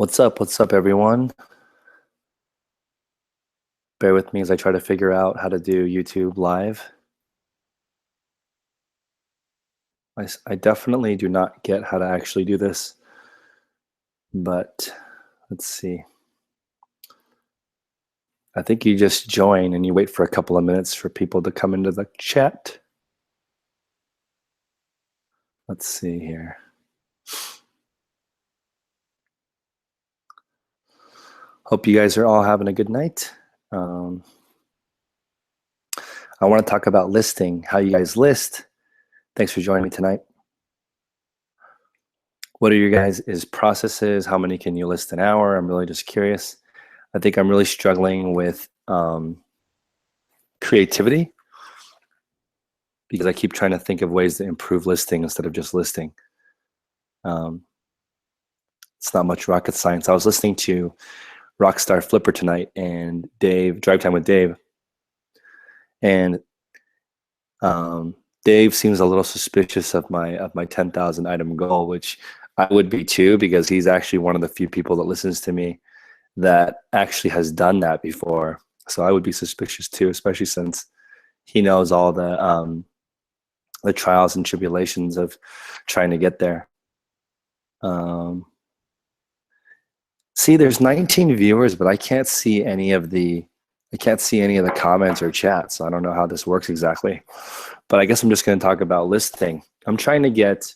What's up? What's up, everyone? Bear with me as I try to figure out how to do YouTube live. I definitely do not get how to actually do this, but let's see. I think you just join and you wait for a couple of minutes for people to come into the chat. Let's see here. Hope you guys are all having a good night. I want to talk about listing, how you guys list. Thanks for joining me tonight. What are your guys' processes? How many can you list an hour? I'm really just curious. I think I'm really struggling with creativity because I keep trying to think of ways to improve listing instead of just listing. It's not much rocket science. I was listening to Rockstar Flipper tonight and Drive Time with Dave. And Dave seems a little suspicious of my 10,000 item goal, which I would be too, because he's actually one of the few people that listens to me that actually has done that before. So I would be suspicious too, especially since he knows all the trials and tribulations of trying to get there. See, there's 19 viewers, but I can't see any of the comments or chats. So I don't know how this works exactly. But I guess I'm just going to talk about listing. I'm trying to get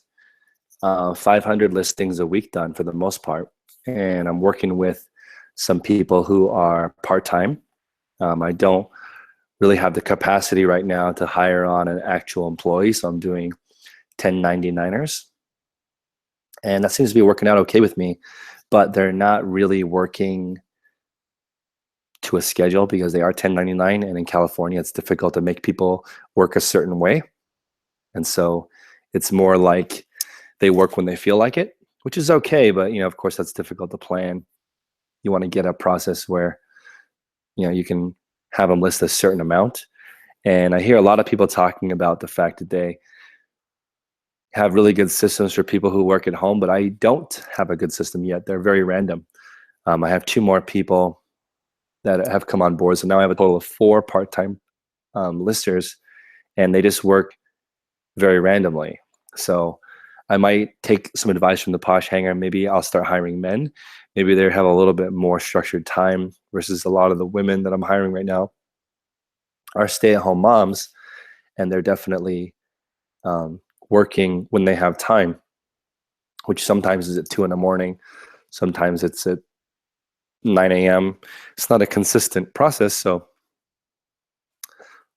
500 listings a week done for the most part, and I'm working with some people who are part-time. I don't really have the capacity right now to hire on an actual employee, so I'm doing 1099ers. And that seems to be working out okay with me, but they're not really working to a schedule because they are 1099, and in California it's difficult to make people work a certain way. And so it's more like they work when they feel like it, which is okay, but of course that's difficult to plan. You want to get a process where you can have them list a certain amount. And I hear a lot of people talking about the fact that they have really good systems for people who work at home, but I don't have a good system yet. They're very random. I have 2 more people that have come on board. So now I have a total of 4 part-time listers, and they just work very randomly. So I might take some advice from the Posh Hanger. Maybe I'll start hiring men. Maybe they have a little bit more structured time versus a lot of the women that I'm hiring right now are stay-at-home moms, and they're definitely working when they have time, which sometimes is at 2 in the morning. Sometimes it's at 9 a.m. It's not a consistent process. So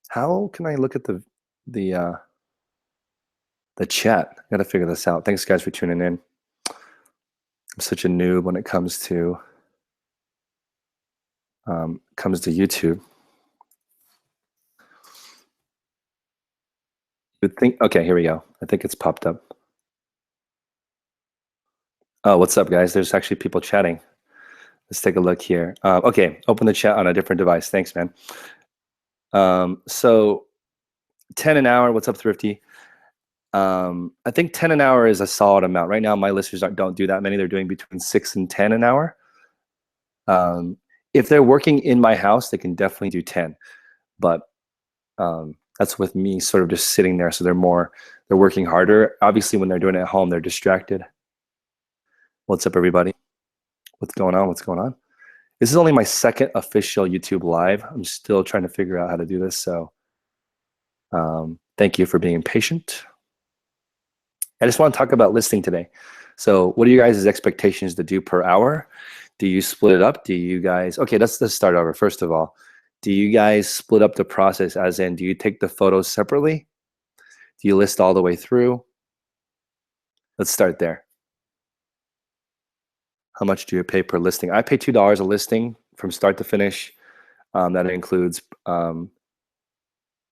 how can I look at the chat? I got to figure this out. Thanks guys for tuning in. I'm such a noob when it comes to YouTube. You'd think, okay, here we go. I think it's popped up. Oh, what's up, guys? There's actually people chatting. Let's take a look here. Okay, open the chat on a different device. Thanks, man. So 10 an hour. What's up, Thrifty? I think 10 an hour is a solid amount. Right now, my listers don't do that many. They're doing between 6 and 10 an hour. If they're working in my house, they can definitely do 10. But that's with me sort of just sitting there. So they're working harder. Obviously, when they're doing it at home, they're distracted. What's up, everybody? What's going on? What's going on? This is only my 2nd official YouTube live. I'm still trying to figure out how to do this. So thank you for being patient. I just want to talk about listing today. So what are you guys' expectations to do per hour? Do you split it up? Do you guys, okay, let's start over. First of all, do you guys split up the process, as in, do you take the photos separately? Do you list all the way through? Let's start there. How much do you pay per listing? I pay $2 a listing from start to finish. That includes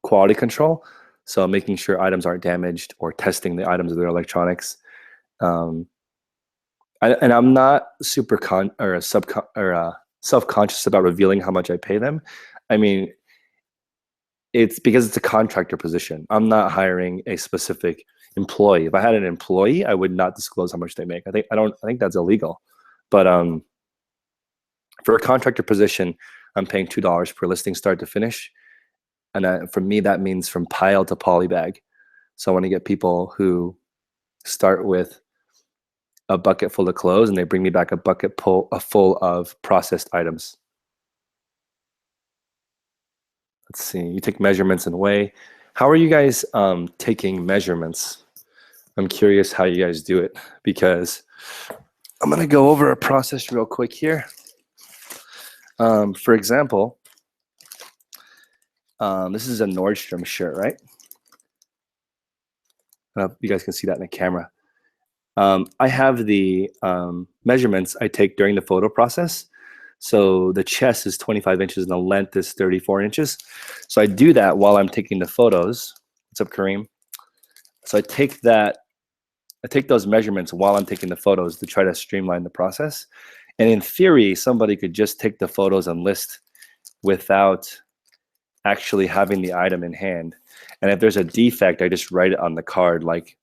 quality control. So making sure items aren't damaged or testing the items of their electronics. And I'm not super self-conscious about revealing how much I pay them. I mean, it's because it's a contractor position. I'm not hiring a specific employee. If I had an employee, I would not disclose how much they make. I think that's illegal. But for a contractor position, I'm paying $2 per listing start to finish. And for me, that means from pile to poly bag. So I want to get people who start with a bucket full of clothes and they bring me back a bucket full of processed items. Let's see, you take measurements and weigh. How are you guys taking measurements? I'm curious how you guys do it, because I'm gonna go over a process real quick here. For example, this is a Nordstrom shirt, right? You guys can see that in the camera. I have the measurements I take during the photo process. So the chest is 25 inches and the length is 34 inches. So I do that while I'm taking the photos. What's up, Kareem? So I take those measurements while I'm taking the photos to try to streamline the process. And in theory, somebody could just take the photos and list without actually having the item in hand. And if there's a defect, I just write it on the card, like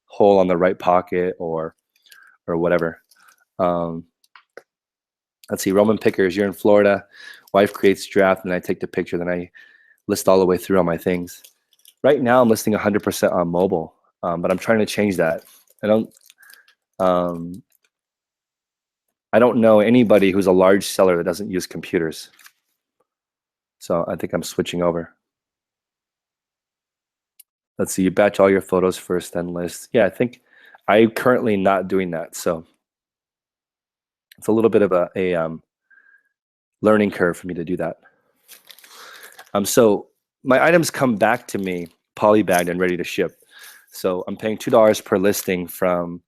hole on the right pocket or whatever. Let's see, Roman Pickers, you're in Florida. Wife creates draft and I take the picture, then I list all the way through all my things. Right now I'm listing 100% on mobile, but I'm trying to change that. I don't know anybody who's a large seller that doesn't use computers. So I think I'm switching over. Let's see, you batch all your photos first, then list. Yeah, I think I'm currently not doing that. So it's a little bit of a learning curve for me to do that. So my items come back to me polybagged and ready to ship. So I'm paying $2 per listing from,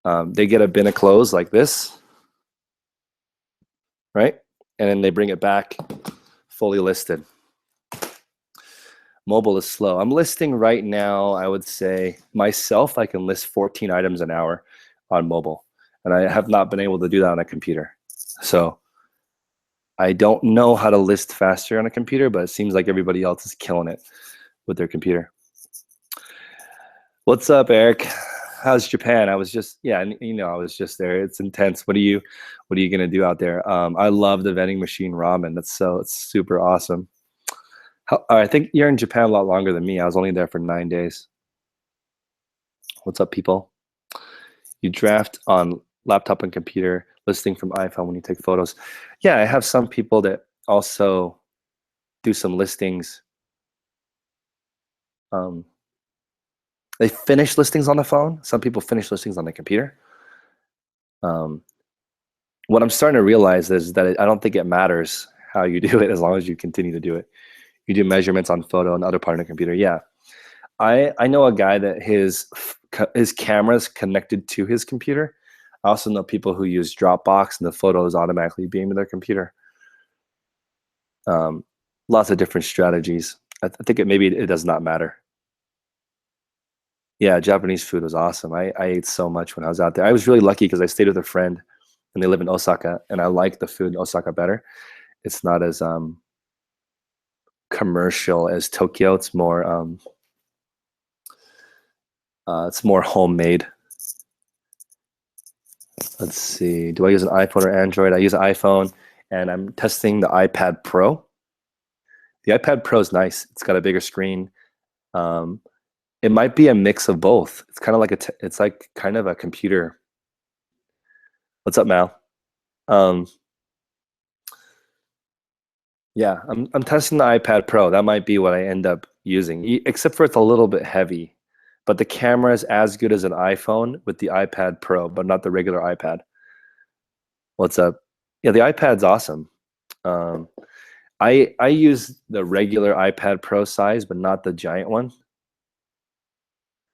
they get a bin of clothes like this, right? And then they bring it back fully listed. Mobile is slow. I'm listing right now, I would say myself, I can list 14 items an hour on mobile. And I have not been able to do that on a computer. So I don't know how to list faster on a computer, but it seems like everybody else is killing it with their computer. What's up, Eric? How's Japan? I was just, yeah, I was just there. It's intense. What are you gonna do out there? I love the vending machine ramen. It's super awesome. I think you're in Japan a lot longer than me. I was only there for 9 days. What's up, people? You draft on laptop and computer, listing from iPhone when you take photos. Yeah, I have some people that also do some listings. They finish listings on the phone. Some people finish listings on the computer. What I'm starting to realize is that I don't think it matters how you do it as long as you continue to do it. You do measurements on photo and other part of the computer. Yeah, I know a guy that his camera's connected to his computer. I also know people who use Dropbox and the photos automatically beam to their computer. Lots of different strategies. I think maybe it does not matter. Yeah, Japanese food was awesome. I ate so much when I was out there. I was really lucky because I stayed with a friend and they live in Osaka, and I like the food in Osaka better. It's not as commercial as Tokyo. It's more homemade. Let's see. Do I use an iPhone or Android? I use an iPhone, and I'm testing the iPad Pro. The iPad Pro is nice. It's got a bigger screen. It might be a mix of both. It's kind of like it's like kind of a computer. What's up, Mal? Yeah, I'm testing the iPad Pro. That might be what I end up using, except for it's a little bit heavy. But the camera is as good as an iPhone with the iPad Pro, but not the regular iPad. What's up? Yeah, the iPad's awesome. I use the regular iPad Pro size, but not the giant one.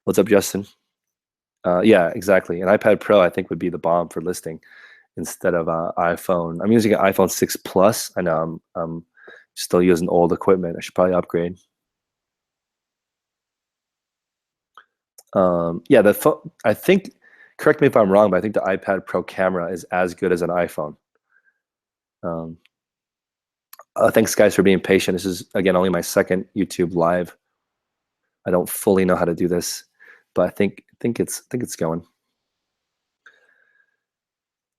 What's up, Justin? Yeah, exactly. An iPad Pro, I think, would be the bomb for listing instead of iPhone. I'm using an iPhone 6 Plus. I know I'm still using old equipment. I should probably upgrade. Yeah, I think, correct me if I'm wrong, but I think the iPad Pro camera is as good as an iPhone. Thanks, guys, for being patient. This is, again, only my second YouTube live. I don't fully know how to do this, but I think it's going.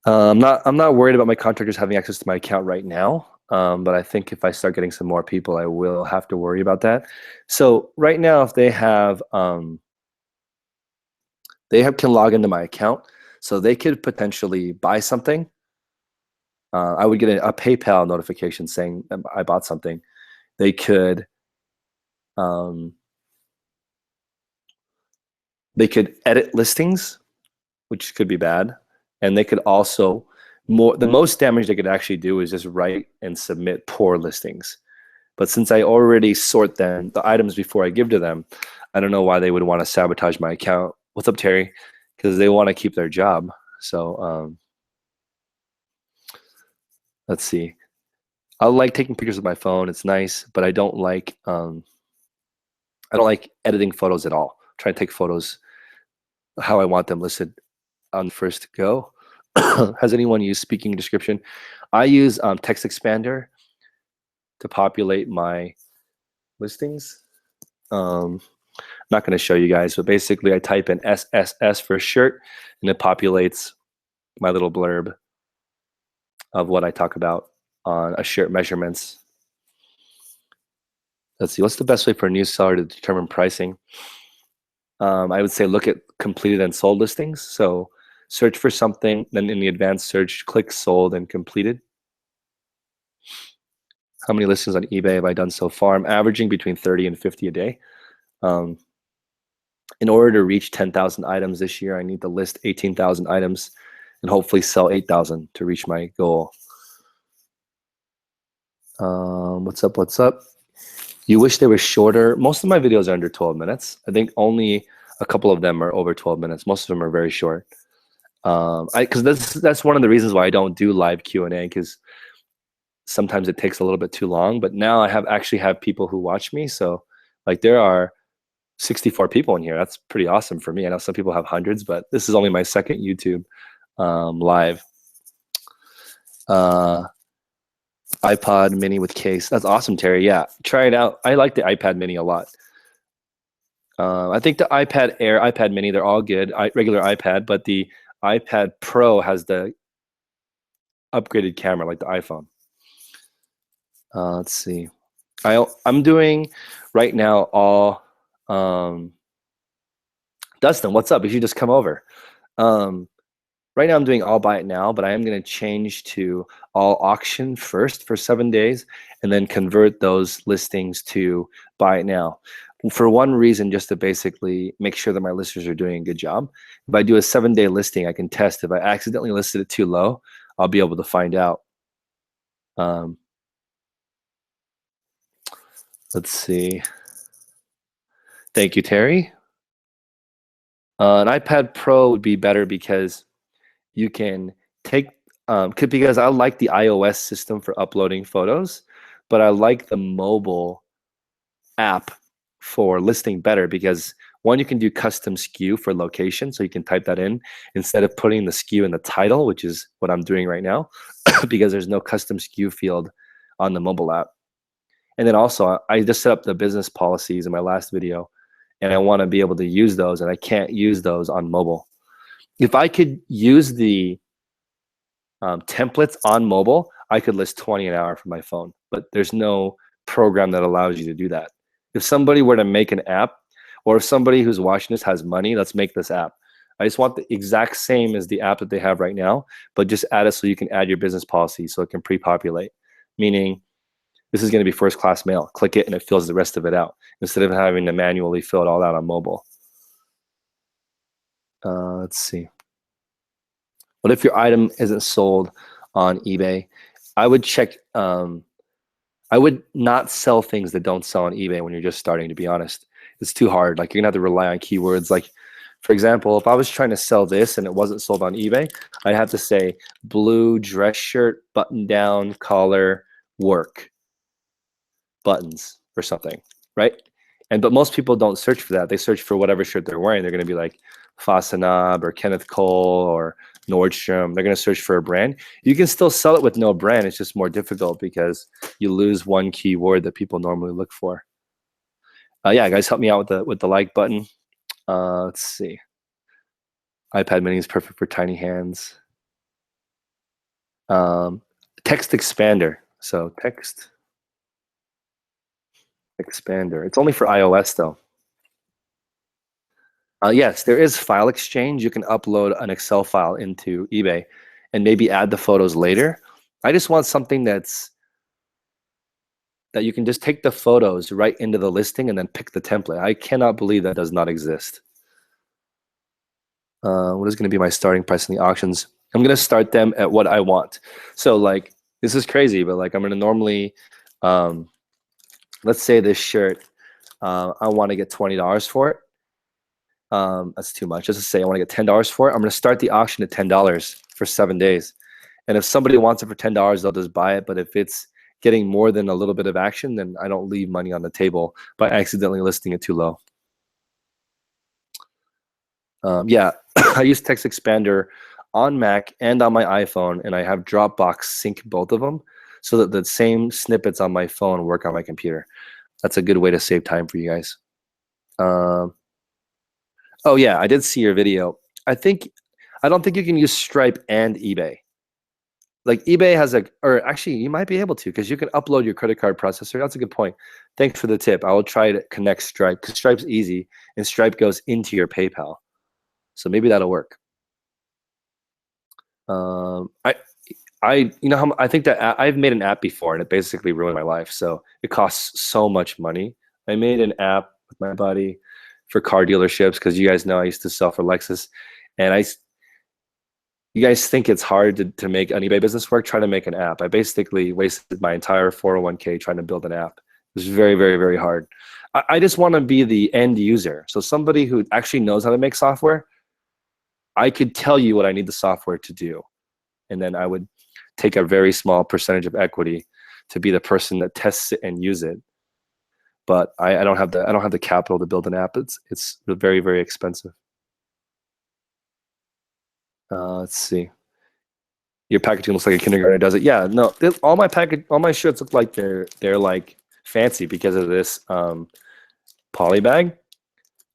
I'm not worried about my contractors having access to my account right now. But I think if I start getting some more people, I will have to worry about that. So right now, if they can log into my account, so they could potentially buy something. I would get a PayPal notification saying I bought something. They could um, they could edit listings, which could be bad, and they could also the most damage they could actually do is just write and submit poor listings. But since I already sort them the items before I give to them, I don't know why they would want to sabotage my account. What's up, Terry? Because they want to keep their job. So let's see. I like taking pictures with my phone. It's nice, but I don't like editing photos at all. Try to take photos how I want them listed on first go. Has anyone used speaking description? I use text expander to populate my listings. I'm not going to show you guys, but basically I type in SSS for shirt and it populates my little blurb of what I talk about on a shirt measurements. Let's see, what's the best way for a new seller to determine pricing? I would say look at completed and sold listings. So search for something, then in the advanced search, click sold and completed. How many listings on eBay have I done so far? I'm averaging between 30 and 50 a day. In order to reach 10,000 items this year, I need to list 18,000 items and hopefully sell 8,000 to reach my goal. What's up? What's up? You wish they were shorter. Most of my videos are under 12 minutes. I think only a couple of them are over 12 minutes. Most of them are very short. Because that's one of the reasons why I don't do live Q&A, because sometimes it takes a little bit too long. But now I actually have people who watch me. So like there are 64 people in here. That's pretty awesome for me. I know some people have hundreds, but this is only my second YouTube live. iPod mini with case. That's awesome, Terry. Yeah, try it out. I like the iPad mini a lot. I think the iPad Air, iPad mini, they're all good. Regular iPad, but the iPad Pro has the upgraded camera like the iPhone. Let's see. I'm doing right now all Dustin, what's up? You should just come over. Right now I'm doing all buy it now, but I am going to change to all auction first for 7 days and then convert those listings to buy it now. For one reason, just to basically make sure that my listers are doing a good job. If I do a 7-day listing, I can test. If I accidentally listed it too low, I'll be able to find out. Let's see. Thank you, Terry. An iPad Pro would be better because you can take because I like the iOS system for uploading photos, but I like the mobile app for listing better because one, you can do custom SKU for location, so you can type that in instead of putting the SKU in the title, which is what I'm doing right now, because there's no custom SKU field on the mobile app. And then also, I just set up the business policies in my last video, and I want to be able to use those, and I can't use those on mobile. If I could use the templates on mobile, I could list 20 an hour from my phone, but there's no program that allows you to do that. If somebody were to make an app, or if somebody who's watching this has money, let's make this app. I just want the exact same as the app that they have right now, but just add it so you can add your business policy so it can pre-populate. Meaning, this is going to be first class mail. Click it and it fills the rest of it out instead of having to manually fill it all out on mobile. Let's see. What if your item isn't sold on eBay? I would check. I would not sell things that don't sell on eBay when you're just starting, to be honest. It's too hard. Like you're gonna have to rely on keywords. Like, for example, if I was trying to sell this and it wasn't sold on eBay, I'd have to say blue dress shirt, button down, collar, work, buttons or something, right? But most people don't search for that. They search for whatever shirt they're wearing. They're going to be like Fastenab or Kenneth Cole or Nordstrom. They're going to search for a brand. You can still sell it with no brand. It's just more difficult because you lose one keyword that people normally look for. Yeah, guys, help me out with the like button. Let's see. iPad mini is perfect for tiny hands. Um, text expander. So text expander. It's only for iOS though. Yes, there is file exchange. You can upload an Excel file into eBay and maybe add the photos later. I just want something that you can just take the photos right into the listing and then pick the template. I cannot believe that does not exist. What is going to be my starting price in the auctions? I'm going to start them at what I want. So like, this is crazy, but like I'm going to normally, um, let's say this shirt, I want to get $20 for it. That's too much. Just to say I want to get $10 for it. I'm going to start the auction at $10 for 7 days. And if somebody wants it for $10, they'll just buy it. But if it's getting more than a little bit of action, then I don't leave money on the table by accidentally listing it too low. Yeah, I use Text Expander on Mac and on my iPhone, and I have Dropbox sync both of them so that the same snippets on my phone work on my computer. That's a good way to save time for you guys. Um, oh yeah, I did see your video. I don't think you can use Stripe and eBay. Like eBay has or actually you might be able to because you can upload your credit card processor. That's a good point. Thanks for the tip. I will try to connect Stripe because Stripe's easy and Stripe goes into your PayPal. So maybe that'll work. Um, I, you know how I think that I've made an app before and it basically ruined my life. So it costs so much money. I made an app with my buddy for car dealerships because you guys know I used to sell for Lexus, and you guys think it's hard to make an eBay business work? Try to make an app. I basically wasted my entire 401k trying to build an app. It was very, very, very hard. I just want to be the end user. So somebody who actually knows how to make software, I could tell you what I need the software to do. And then I would take a very small percentage of equity to be the person that tests it and use it. But I don't have the capital to build an app. It's very, very expensive. Let's see. Your packaging looks like a kindergartner does it. Yeah, no, all my shirts look like they're like fancy because of this poly bag.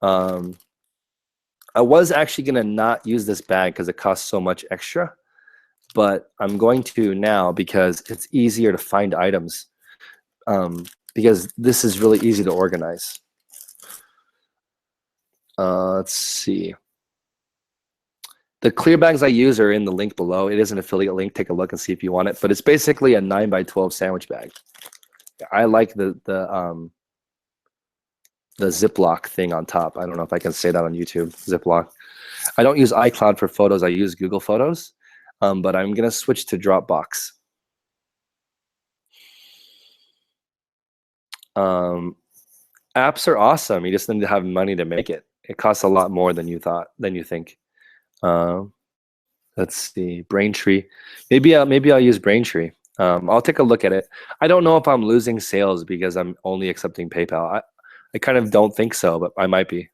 Um, I was actually gonna not use this bag because it costs so much extra, but I'm going to now because it's easier to find items. Because this is really easy to organize. Let's see. The clear bags I use are in the link below. It is an affiliate link. Take a look and see if you want it. But it's basically a 9x12 sandwich bag. I like the Ziploc thing on top. I don't know if I can say that on YouTube. Ziploc. I don't use iCloud for photos. I use Google Photos. But I'm gonna switch to Dropbox. Apps are awesome. You just need to have money to make it. It costs a lot more than you think. Let's see, Braintree. Maybe I'll use Braintree. I'll take a look at it. I don't know if I'm losing sales because I'm only accepting PayPal. I kind of don't think so, but I might be.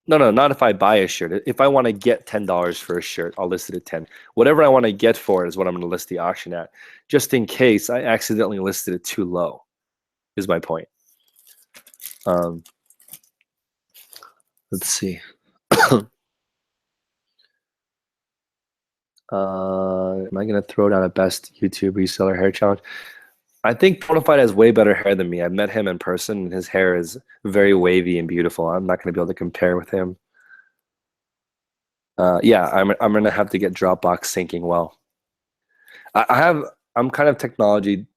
No, not if I buy a shirt. If I want to get $10 for a shirt, I'll list it at 10. Whatever I want to get for it is what I'm going to list the auction at, just in case I accidentally listed it too low, is my point. Let's see. Am I going to throw down a best YouTube reseller hair challenge? I think Bonafide has way better hair than me. I've met him in person, and his hair is very wavy and beautiful. I'm not going to be able to compare with him. Yeah, I'm going to have to get Dropbox syncing well. I'm kind of technology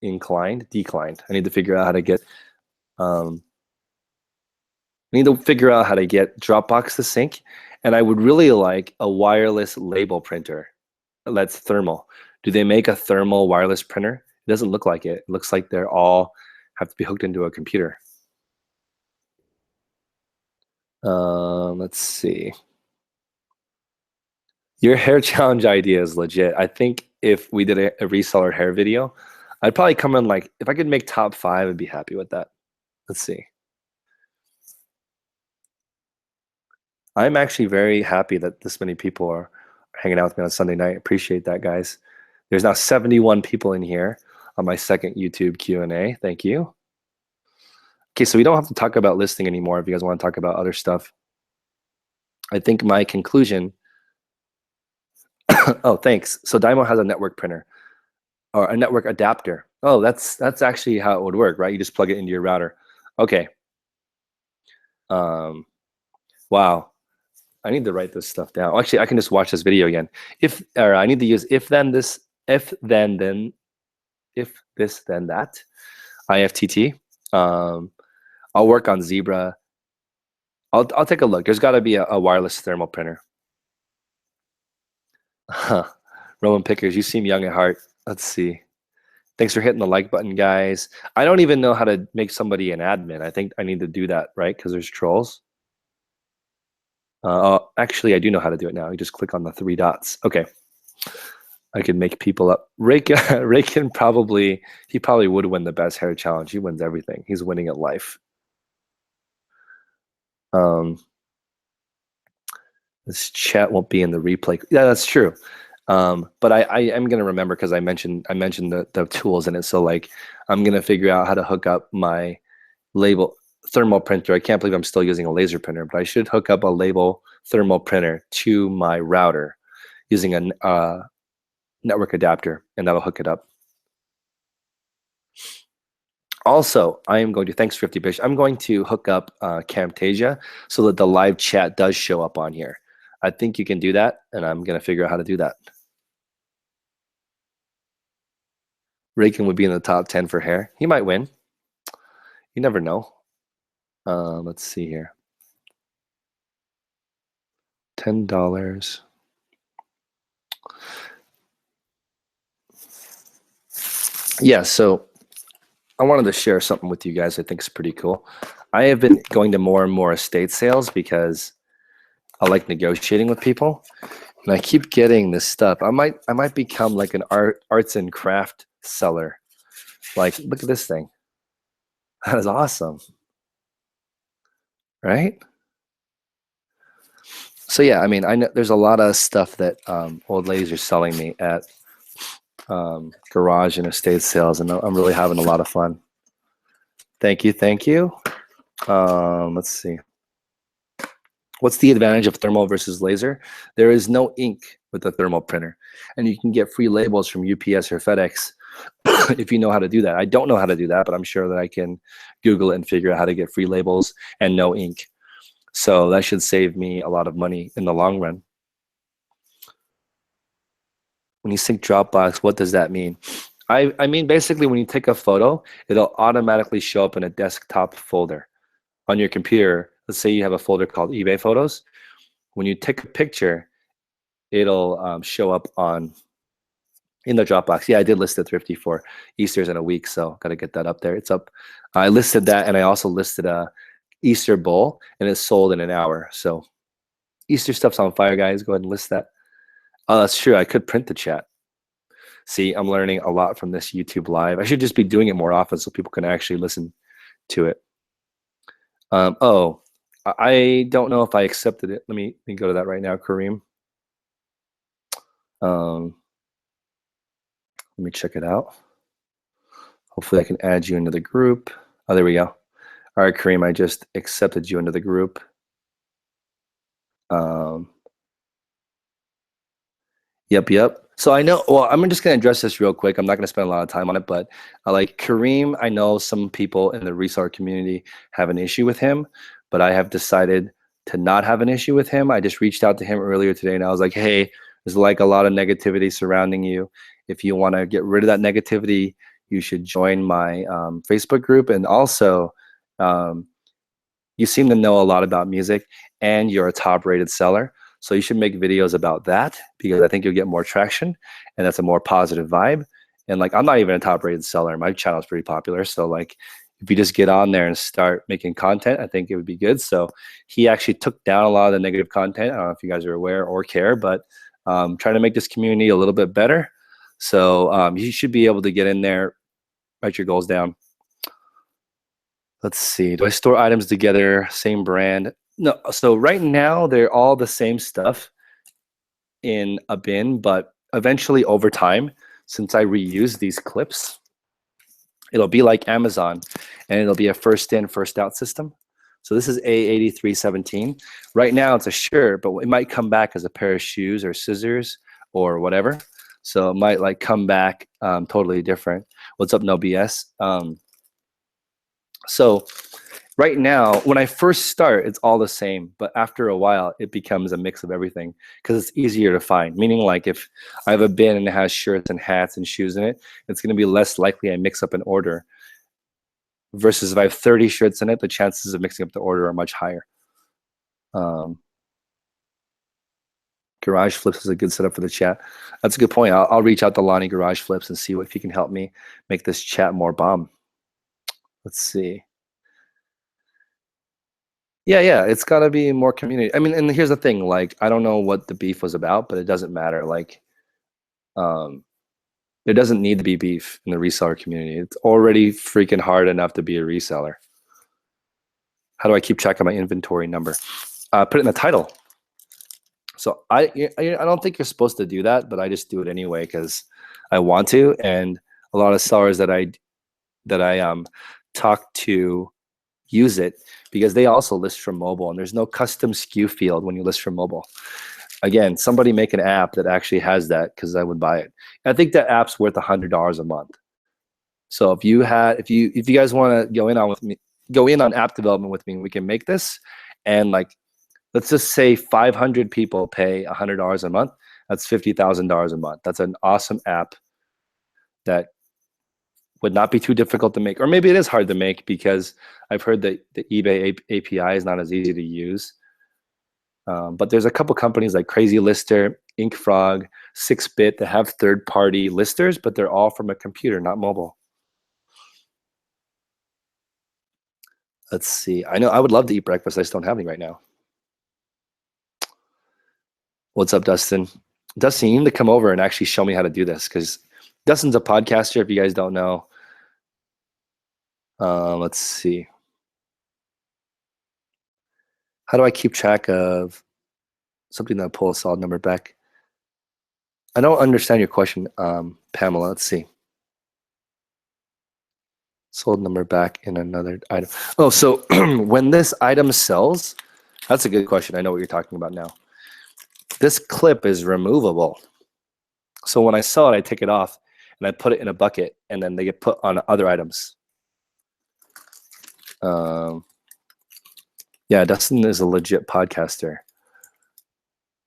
declined. I need to figure out how to get Dropbox to sync, and I would really like a wireless label printer that's thermal. Do they make a thermal wireless printer? It doesn't look like it. It looks like they're all have to be hooked into a computer. Let's see. Your hair challenge idea is legit. I think if we did a reseller hair video, I'd probably come in like, if I could make top 5, I'd be happy with that. Let's see. I'm actually very happy that this many people are hanging out with me on Sunday night. Appreciate that, guys. There's now 71 people in here on my second YouTube Q&A. Thank you. Okay, so we don't have to talk about listing anymore if you guys want to talk about other stuff. I think my conclusion Oh, thanks. So Dymo has a network printer or a network adapter. Oh, that's actually how it would work, right? You just plug it into your router. Okay. Um, wow. I need to write this stuff down. Actually, I can just watch this video again. Or I need to use if then this, if this then that, IFTT. I'll work on Zebra. I'll take a look. There's got to be a wireless thermal printer. Roman Pickers, you seem young at heart. Let's see. Thanks for hitting the like button, guys. I don't even know how to make somebody an admin. I think I need to do that, right? Because there's trolls. Actually, I do know how to do it now. You just click on the three dots. Okay. I could make people up. Raykin probably, he probably would win the best hair challenge. He wins everything. He's winning at life. This chat won't be in the replay. Yeah, that's true. But I am gonna remember because I mentioned the tools in it. So like I'm gonna figure out how to hook up my label thermal printer. I can't believe I'm still using a laser printer, but I should hook up a label thermal printer to my router using a network adapter, and that'll hook it up. Also, I am going to, thanks 50 Bish, I'm going to hook up Camtasia so that the live chat does show up on here. I think you can do that, and I'm going to figure out how to do that. Raykin would be in the top 10 for hair. He might win. You never know. Let's see here. $10. Yeah, so I wanted to share something with you guys I think is pretty cool. I have been going to more and more estate sales because I like negotiating with people, and I keep getting this stuff. I might become like an arts and craft seller. Like, look at this thing. That is awesome, right? So yeah, I mean, I know there's a lot of stuff that old ladies are selling me at garage and estate sales, and I'm really having a lot of fun. Thank you, thank you. Let's see. What's the advantage of thermal versus laser? There is no ink with the thermal printer, and you can get free labels from UPS or FedEx if you know how to do that. I don't know how to do that, but I'm sure that I can Google it and figure out how to get free labels and no ink. So that should save me a lot of money in the long run. When you sync Dropbox, what does that mean? I mean, basically, when you take a photo, it'll automatically show up in a desktop folder on your computer. Let's say you have a folder called eBay Photos. When you take a picture, it'll show up in the Dropbox. Yeah, I did list it Thrifty for Easter's in a week, so got to get that up there. It's up. I listed that, and I also listed a Easter bowl, and it's sold in an hour. So Easter stuff's on fire, guys. Go ahead and list that. Oh, that's true. I could print the chat. See, I'm learning a lot from this YouTube live. I should just be doing it more often so people can actually listen to it. Oh, I don't know if I accepted it. Let me go to that right now, Kareem. Let me check it out. Hopefully I can add you into the group. Oh, there we go. All right, Kareem, I just accepted you into the group. Yep. So I know, well, I'm just going to address this real quick. I'm not going to spend a lot of time on it, but like Kareem, I know some people in the reseller community have an issue with him, but I have decided to not have an issue with him. I just reached out to him earlier today, and I was like, hey, there's like a lot of negativity surrounding you. If you want to get rid of that negativity, you should join my Facebook group. And also, you seem to know a lot about music, and you're a top-rated seller. So you should make videos about that, because I think you'll get more traction, and that's a more positive vibe. And like, I'm not even a top-rated seller. My channel is pretty popular. So like, if you just get on there and start making content, I think it would be good. So he actually took down a lot of the negative content. I don't know if you guys are aware or care, but trying to make this community a little bit better. So you should be able to get in there, write your goals down. Let's see. Do I store items together, same brand? No. So right now they're all the same stuff in a bin, but eventually over time, since I reuse these clips, it'll be like Amazon, and it'll be a first in, first out system. So this is A8317. Right now it's a shirt, but it might come back as a pair of shoes or scissors or whatever. So it might like come back totally different. What's up, no BS? So right now, when I first start, it's all the same, but after a while, it becomes a mix of everything because it's easier to find. Meaning, like if I have a bin and it has shirts and hats and shoes in it, it's going to be less likely I mix up an order. Versus if I have 30 shirts in it, the chances of mixing up the order are much higher. Garage Flips is a good setup for the chat. That's a good point. I'll reach out to Lonnie Garage Flips and see if he can help me make this chat more bomb. Let's see. Yeah, it's got to be more community. I mean, and here's the thing, like, I don't know what the beef was about, but it doesn't matter. Like, there doesn't need to be beef in the reseller community. It's already freaking hard enough to be a reseller. How do I keep track of my inventory number? Put it in the title. So I don't think you're supposed to do that, but I just do it anyway because I want to. And a lot of sellers that I talk to use it because they also list from mobile, and there's no custom SKU field when you list from mobile. Again, somebody make an app that actually has that because I would buy it. I think that app's worth $100 a month. So if you guys want to go in on app development with me, we can make this. And like, let's just say 500 people pay $100 a month. That's $50,000 a month. That's an awesome app that would not be too difficult to make. Or maybe it is hard to make because I've heard that the eBay API is not as easy to use. But there's a couple companies like Crazy Lister, InkFrog, 6bit that have third-party listers, but they're all from a computer, not mobile. Let's see. I know I would love to eat breakfast. I just don't have any right now. What's up, Dustin? Dustin, you need to come over and actually show me how to do this because Dustin's a podcaster, if you guys don't know. Let's see. How do I keep track of something that'll pull a solid number back? I don't understand your question, Pamela. Let's see. Sold number back in another item. Oh, so when this item sells, that's a good question. I know what you're talking about now. This clip is removable. So when I sell it, I take it off and I put it in a bucket, and then they get put on other items. Yeah, Dustin is a legit podcaster.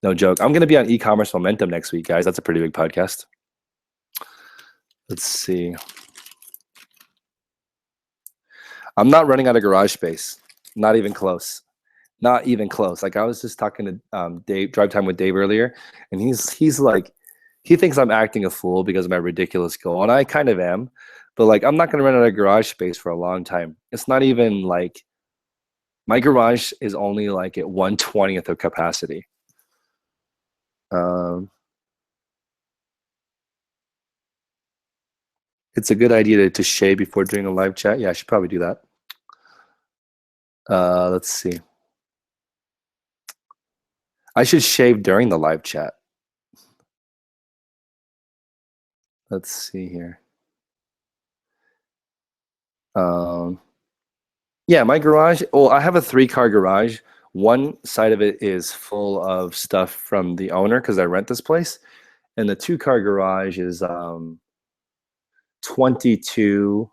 No joke. I'm going to be on e-commerce momentum next week, guys. That's a pretty big podcast. Let's see. I'm not running out of garage space. Not even close. Not even close. Like I was just talking to Dave, Drive Time with Dave earlier, and he's like, he thinks I'm acting a fool because of my ridiculous goal, and I kind of am. But like, I'm not going to run out of garage space for a long time. It's not even like my garage is only like at 1/20th of capacity. It's a good idea to shave before doing a live chat. Yeah, I should probably do that. Let's see. I should shave during the live chat. Let's see here. Yeah, my garage. Well, I have a 3-car garage. One side of it is full of stuff from the owner because I rent this place, and the 2-car garage is 22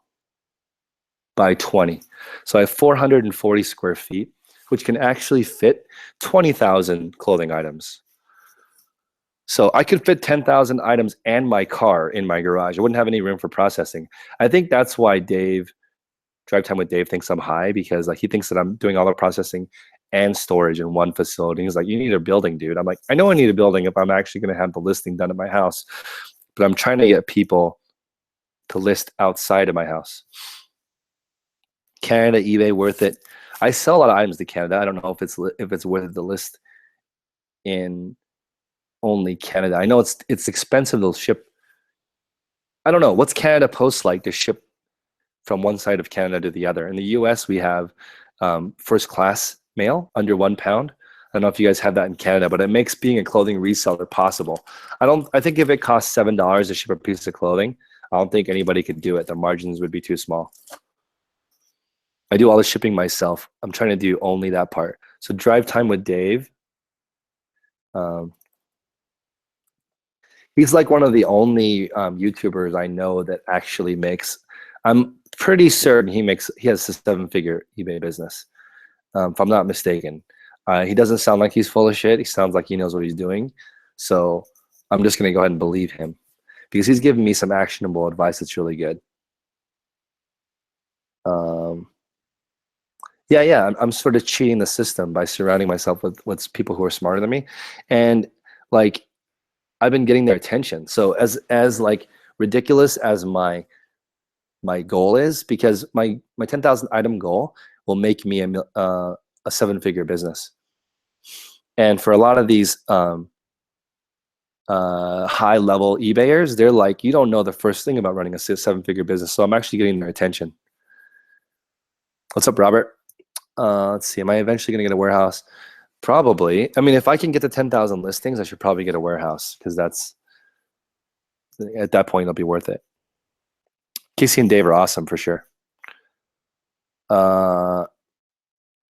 by 20. So I have 440 square feet, which can actually fit 20,000 clothing items. So I could fit 10,000 items and my car in my garage. I wouldn't have any room for processing. I think that's why Drive Time with Dave thinks I'm high, because like he thinks that I'm doing all the processing and storage in one facility. He's like, you need a building, dude. I'm like, I know I need a building if I'm actually going to have the listing done at my house, but I'm trying to get people to list outside of my house. Canada, eBay, worth it. I sell a lot of items to Canada. I don't know if it's worth it to list in only Canada. I know it's expensive to ship. I don't know. What's Canada Post like to ship from one side of Canada to the other? In the US, we have first class mail under 1 pound. I don't know if you guys have that in Canada, but it makes being a clothing reseller possible. I think if it costs $7 to ship a piece of clothing, I don't think anybody could do it. The margins would be too small. I do all the shipping myself. I'm trying to do only that part. So Drive Time with Dave. He's like one of the only YouTubers I know that actually makes. I'm pretty certain he has a seven-figure eBay business, if I'm not mistaken. He doesn't sound like he's full of shit. He sounds like he knows what he's doing. So I'm just gonna go ahead and believe him because he's giving me some actionable advice that's really good. Um, yeah. I'm sort of cheating the system by surrounding myself with people who are smarter than me, and like I've been getting their attention. So as like ridiculous as my goal is, because my 10,000 item goal will make me a seven-figure business. And for a lot of these high level eBayers, they're like, you don't know the first thing about running a seven-figure business. So I'm actually getting their attention. What's up, Robert? Let's see. Am I eventually going to get a warehouse? Probably. I mean, if I can get to 10,000 listings, I should probably get a warehouse because that's at that point it'll be worth it. Casey and Dave are awesome for sure.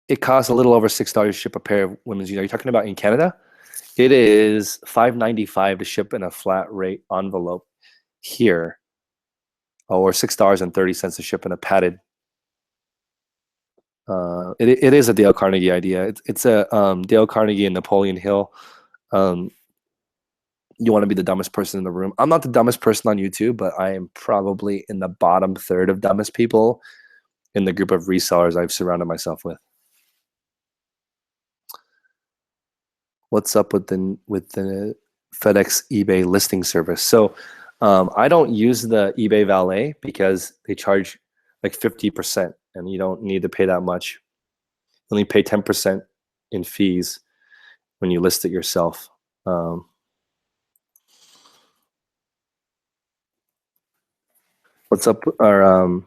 It costs a little over $6 to ship a pair of women's jeans. Are you talking about in Canada? It is $5.95 to ship in a flat rate envelope here, or $6.30 to ship in a padded. It is a Dale Carnegie idea. It's a Dale Carnegie and Napoleon Hill. You want to be the dumbest person in the room. I'm not the dumbest person on YouTube, but I am probably in the bottom third of dumbest people in the group of resellers I've surrounded myself with. What's up with the FedEx eBay listing service? So I don't use the eBay Valet because they charge like 50%, and you don't need to pay that much. You only pay 10% in fees when you list it yourself. What's up? Our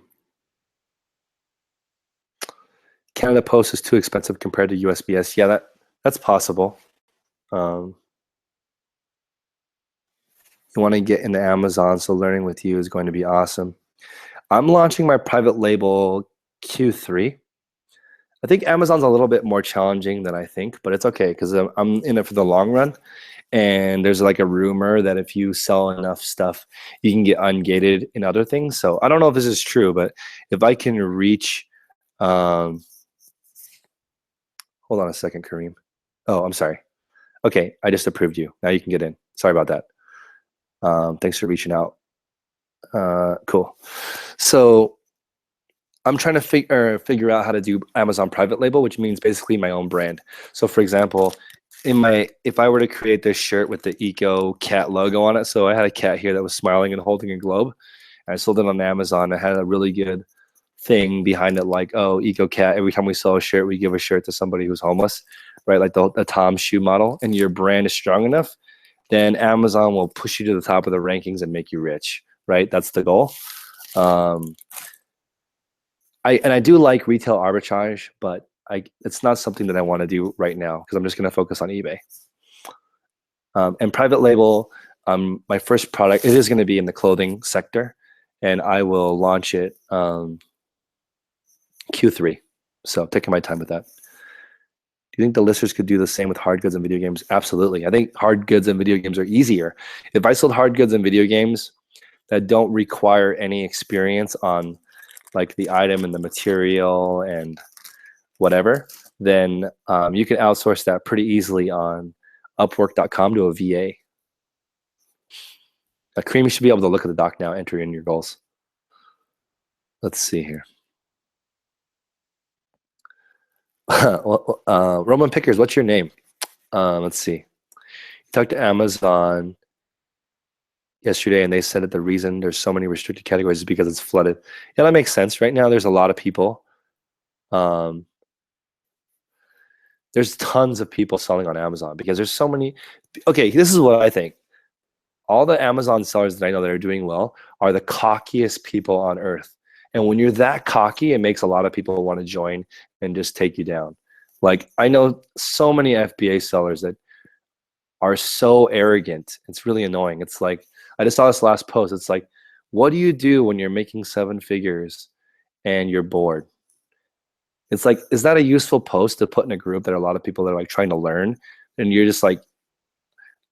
Canada Post is too expensive compared to USPS. Yeah, that's possible. You want to get into Amazon, so learning with you is going to be awesome. I'm launching my private label Q3. I think Amazon's a little bit more challenging than I think, but it's okay because I'm in it for the long run. And there's like a rumor that if you sell enough stuff, you can get ungated in other things. So I don't know if this is true, but if I can reach, hold on a second, Kareem. Oh, I'm sorry. Okay, I just approved you. Now you can get in. Sorry about that. Thanks for reaching out. Cool. So I'm trying to figure out how to do Amazon private label, which means basically my own brand. So for example, if I were to create this shirt with the Eco cat logo on it, so I had a cat here that was smiling and holding a globe, and I sold it on Amazon. I had a really good thing behind it, like, oh, Eco cat. Every time we sell a shirt, we give a shirt to somebody who's homeless, right? Like the Tom shoe model, and your brand is strong enough, then Amazon will push you to the top of the rankings and make you rich, right? That's the goal. I do like retail arbitrage, but it's not something that I want to do right now because I'm just going to focus on eBay. And private label, my first product, it is going to be in the clothing sector, and I will launch it Q3. So taking my time with that. Do you think the listers could do the same with hard goods and video games? Absolutely. I think hard goods and video games are easier. If I sold hard goods and video games that don't require any experience on like the item and the material and whatever, then you can outsource that pretty easily on Upwork.com to a VA. Kareem, you should be able to look at the doc now, enter in your goals. Let's see here. Roman Pickers, what's your name? Let's see. You talked to Amazon yesterday, and they said that the reason there's so many restricted categories is because it's flooded. Yeah, that makes sense. Right now, there's a lot of people. There's tons of people selling on Amazon because there's so many. Okay, this is what I think. All the Amazon sellers that I know that are doing well are the cockiest people on earth. And when you're that cocky, it makes a lot of people want to join and just take you down. Like I know so many FBA sellers that are so arrogant. It's really annoying. It's like, I just saw this last post. It's like, what do you do when you're making 7 figures and you're bored? It's like, is that a useful post to put in a group that are a lot of people that are like trying to learn? And you're just like,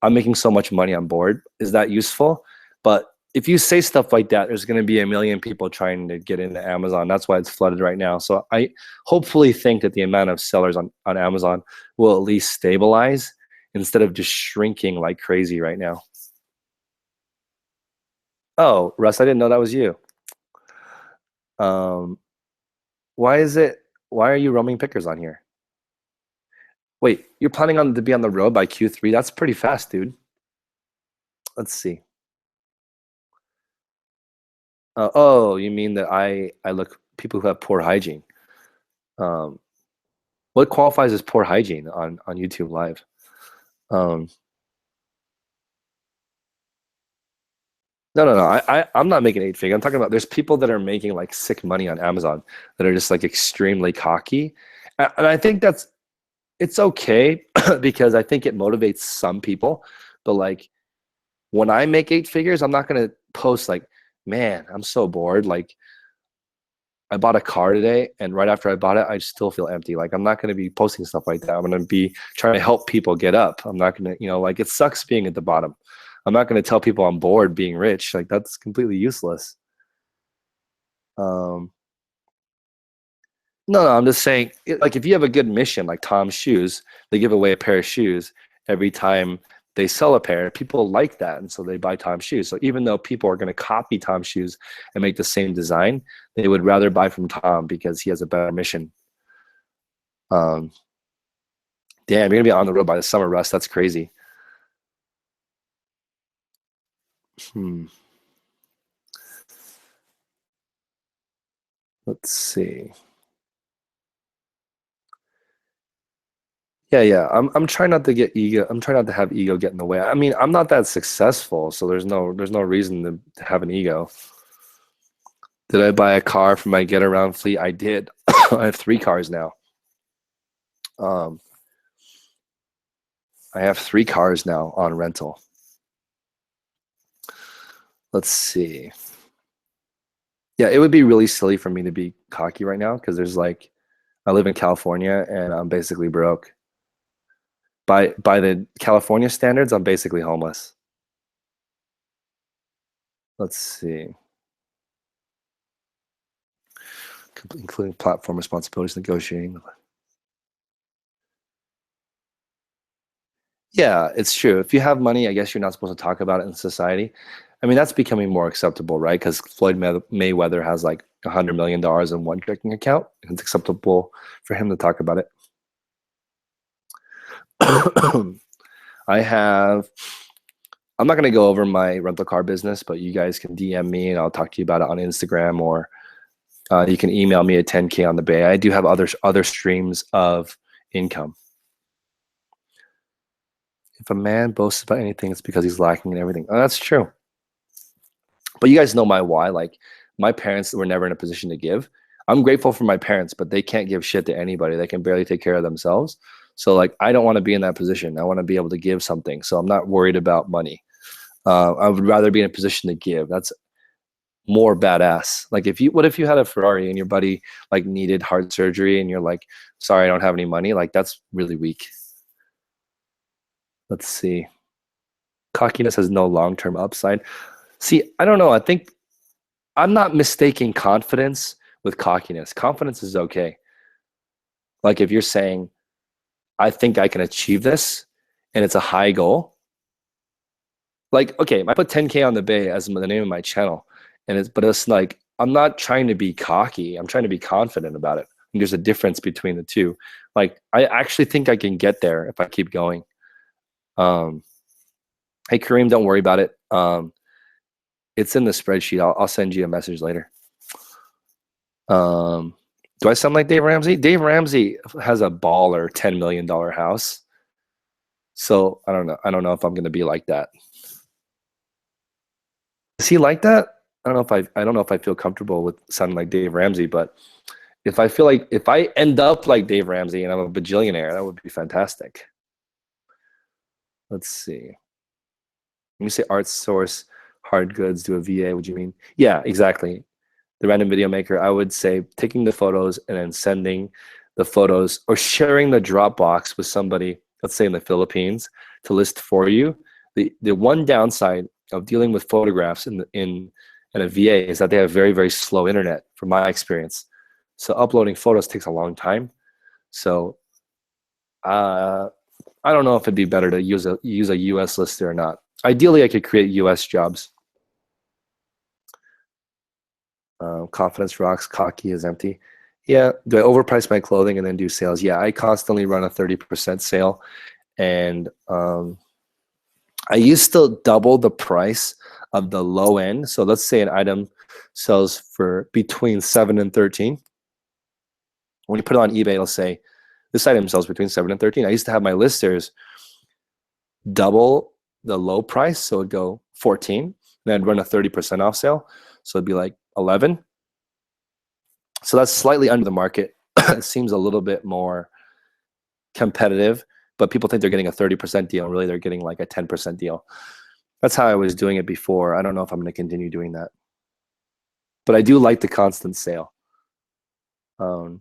I'm making so much money on board. Is that useful? But if you say stuff like that, there's going to be a million people trying to get into Amazon. That's why it's flooded right now. So I hopefully think that the amount of sellers on Amazon will at least stabilize instead of just shrinking like crazy right now. Oh, Russ, I didn't know that was you. Um, why is it? Why are you roaming pickers on here? Wait, you're planning on to be on the road by Q3? That's pretty fast, dude. Let's see. Oh, you mean that I look people who have poor hygiene. Um, what qualifies as poor hygiene on YouTube Live? Um, no. I'm not making eight figure. I'm talking about there's people that are making like sick money on Amazon that are just like extremely cocky, and I think that's it's okay because I think it motivates some people. But like when I make eight figures, I'm not gonna post like, man, I'm so bored. Like I bought a car today, and right after I bought it, I still feel empty. Like I'm not going to be posting stuff like that. I'm going to be trying to help people get up. I'm not going to, like it sucks being at the bottom. I'm not going to tell people I'm bored being rich. Like that's completely useless. Um, no, I'm just saying, like if you have a good mission, like Tom's shoes, they give away a pair of shoes every time they sell a pair. People like that, and so they buy Tom's shoes. So even though people are going to copy Tom's shoes and make the same design, they would rather buy from Tom because he has a better mission. Um, Damn, you're gonna be on the road by the summer, Russ. That's crazy. Hmm. Let's see. Yeah. I'm trying not to get ego. I'm trying not to have ego get in the way. I mean, I'm not that successful, so there's no reason to have an ego. Did I buy a car for my get around fleet? I did. I have three cars now. Um, I have three cars now on rental. Let's see. Yeah, it would be really silly for me to be cocky right now because there's like I live in California and I'm basically broke. By the California standards, I'm basically homeless. Let's see. Including platform responsibilities, negotiating. Yeah, it's true. If you have money, I guess you're not supposed to talk about it in society. I mean, that's becoming more acceptable, right? Because Floyd Mayweather has like $100 million in one checking account. It's acceptable for him to talk about it. I have, I'm not going to go over my rental car business, but you guys can DM me and I'll talk to you about it on Instagram, or you can email me at 10K on the Bay. I do have other streams of income. If a man boasts about anything, it's because he's lacking in everything. Oh, that's true. But you guys know my why. Like my parents were never in a position to give. I'm grateful for my parents, but they can't give shit to anybody. They can barely take care of themselves. So like I don't want to be in that position. I want to be able to give something. So I'm not worried about money. I would rather be in a position to give. That's more badass. Like what if you had a Ferrari and your buddy like needed heart surgery and you're like, sorry, I don't have any money. Like that's really weak. Let's see. Cockiness has no long-term upside. See, I don't know. I think I'm not mistaking confidence with cockiness. Confidence is okay. Like if you're saying, I think I can achieve this and it's a high goal. Like, okay, I put 10K on the Bay as the name of my channel. But it's like, I'm not trying to be cocky. I'm trying to be confident about it. And there's a difference between the two. Like, I actually think I can get there if I keep going. Hey, Kareem, don't worry about it. It's in the spreadsheet. I'll send you a message later. Do I sound like Dave Ramsey? Dave Ramsey has a baller $10 million house. So I don't know. I don't know if I'm going to be like that. Is he like that? I don't know if I feel comfortable with sounding like Dave Ramsey, but if I end up like Dave Ramsey and I'm a bajillionaire, that would be fantastic. Let's see. When you say art source, hard goods to a VA, what do you mean? Yeah, exactly. The random video maker, I would say taking the photos and then sending the photos or sharing the Dropbox with somebody, let's say in the Philippines, to list for you The one downside of dealing with photographs in a VA is that they have very, very slow internet, from my experience. So uploading photos takes a long time. So I don't know if it'd be better to use a US lister or not. Ideally, I could create US jobs. Confidence rocks, cocky is empty. Yeah, do I overprice my clothing and then do sales? Yeah, I constantly run a 30% sale, and I used to double the price of the low end. So let's say an item sells for between 7 and 13. When you put it on eBay, it'll say this item sells between 7 and 13. I used to have my listers double the low price, so it'd go 14, then I'd run a 30% off sale, so it'd be like 11. So that's slightly under the market. It seems a little bit more competitive, but people think they're getting a 30% deal. Really, they're getting like a 10% deal. That's how I was doing it before. I don't know if I'm going to continue doing that, but I do like the constant sale. How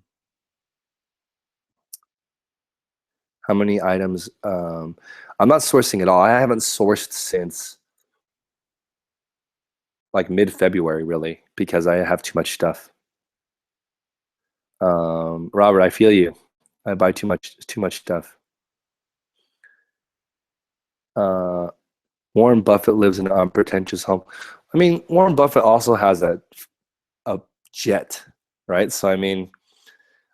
many items? I'm not sourcing at all. I haven't sourced since like mid-February, really, because I have too much stuff. Robert, I feel you. I buy too much stuff. Warren Buffett lives in an unpretentious home. I mean, Warren Buffett also has a jet, right? So I mean,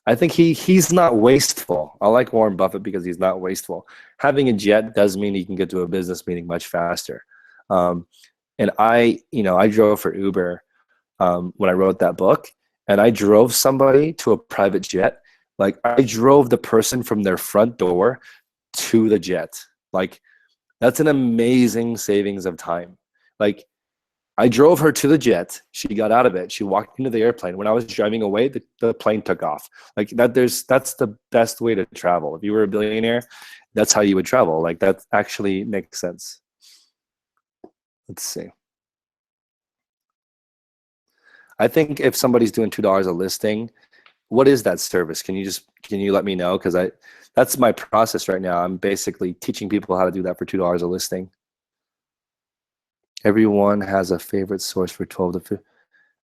I think he's not wasteful. I like Warren Buffett because he's not wasteful. Having a jet does mean he can get to a business meeting much faster. And I drove for Uber when I wrote that book, and I drove somebody to a private jet. Like I drove the person from their front door to the jet. Like that's an amazing savings of time. Like I drove her to the jet. She got out of it. She walked into the airplane. When I was driving away, the plane took off. Like that's the best way to travel. If you were a billionaire, that's how you would travel. Like that actually makes sense. Let's see. I think if somebody's doing $2 a listing, what is that service? Can you let me know? Because that's my process right now. I'm basically teaching people how to do that for $2 a listing. Everyone has a favorite source for 12 to 15.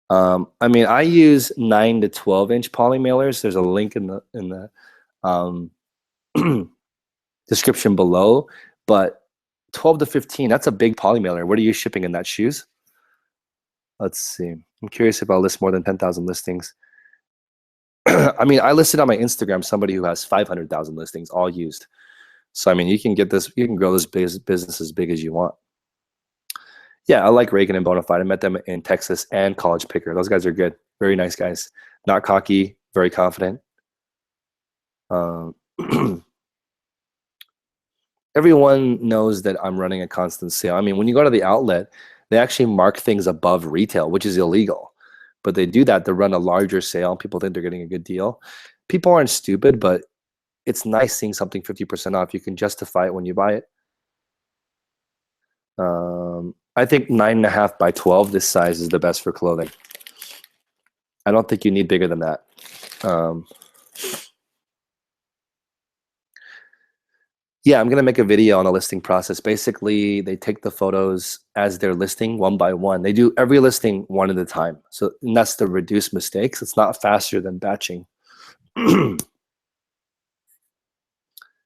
I mean, I use 9 to 12-inch poly mailers. There's a link in the description below. But 12 to 15, that's a big poly mailer. What are you shipping in that? Shoes? Let's see. I'm curious if I'll list more than 10,000 listings. I mean, I listed on my Instagram somebody who has 500,000 listings, all used. So I mean, you can grow this business as big as you want. Yeah, I like Reagan and Bonafide. I met them in Texas and College Picker. Those guys are good. Very nice guys. Not cocky, very confident. Everyone knows that I'm running a constant sale. I mean, when you go to the outlet, they actually mark things above retail, which is illegal. But they do that to run a larger sale. People think they're getting a good deal. People aren't stupid, but it's nice seeing something 50% off. You can justify it when you buy it. I think 9.5 by 12, this size is the best for clothing. I don't think you need bigger than that. Yeah, I'm gonna make a video on the listing process. Basically, they take the photos as they're listing one by one. They do every listing one at a time. So and that's to reduce mistakes. It's not faster than batching.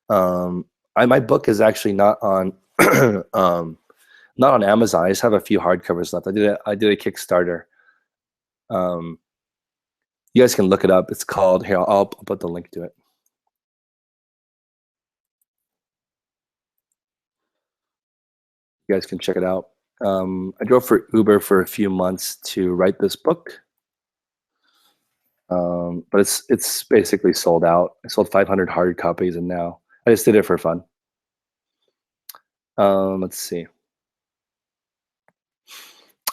My book is actually not on not on Amazon. I just have a few hardcovers left. I did a Kickstarter. You guys can look it up. It's called, here, I'll put the link to it. You guys can check it out. I drove for Uber for a few months to write this book. But it's basically sold out. I sold 500 hard copies, and now I just did it for fun. Let's see.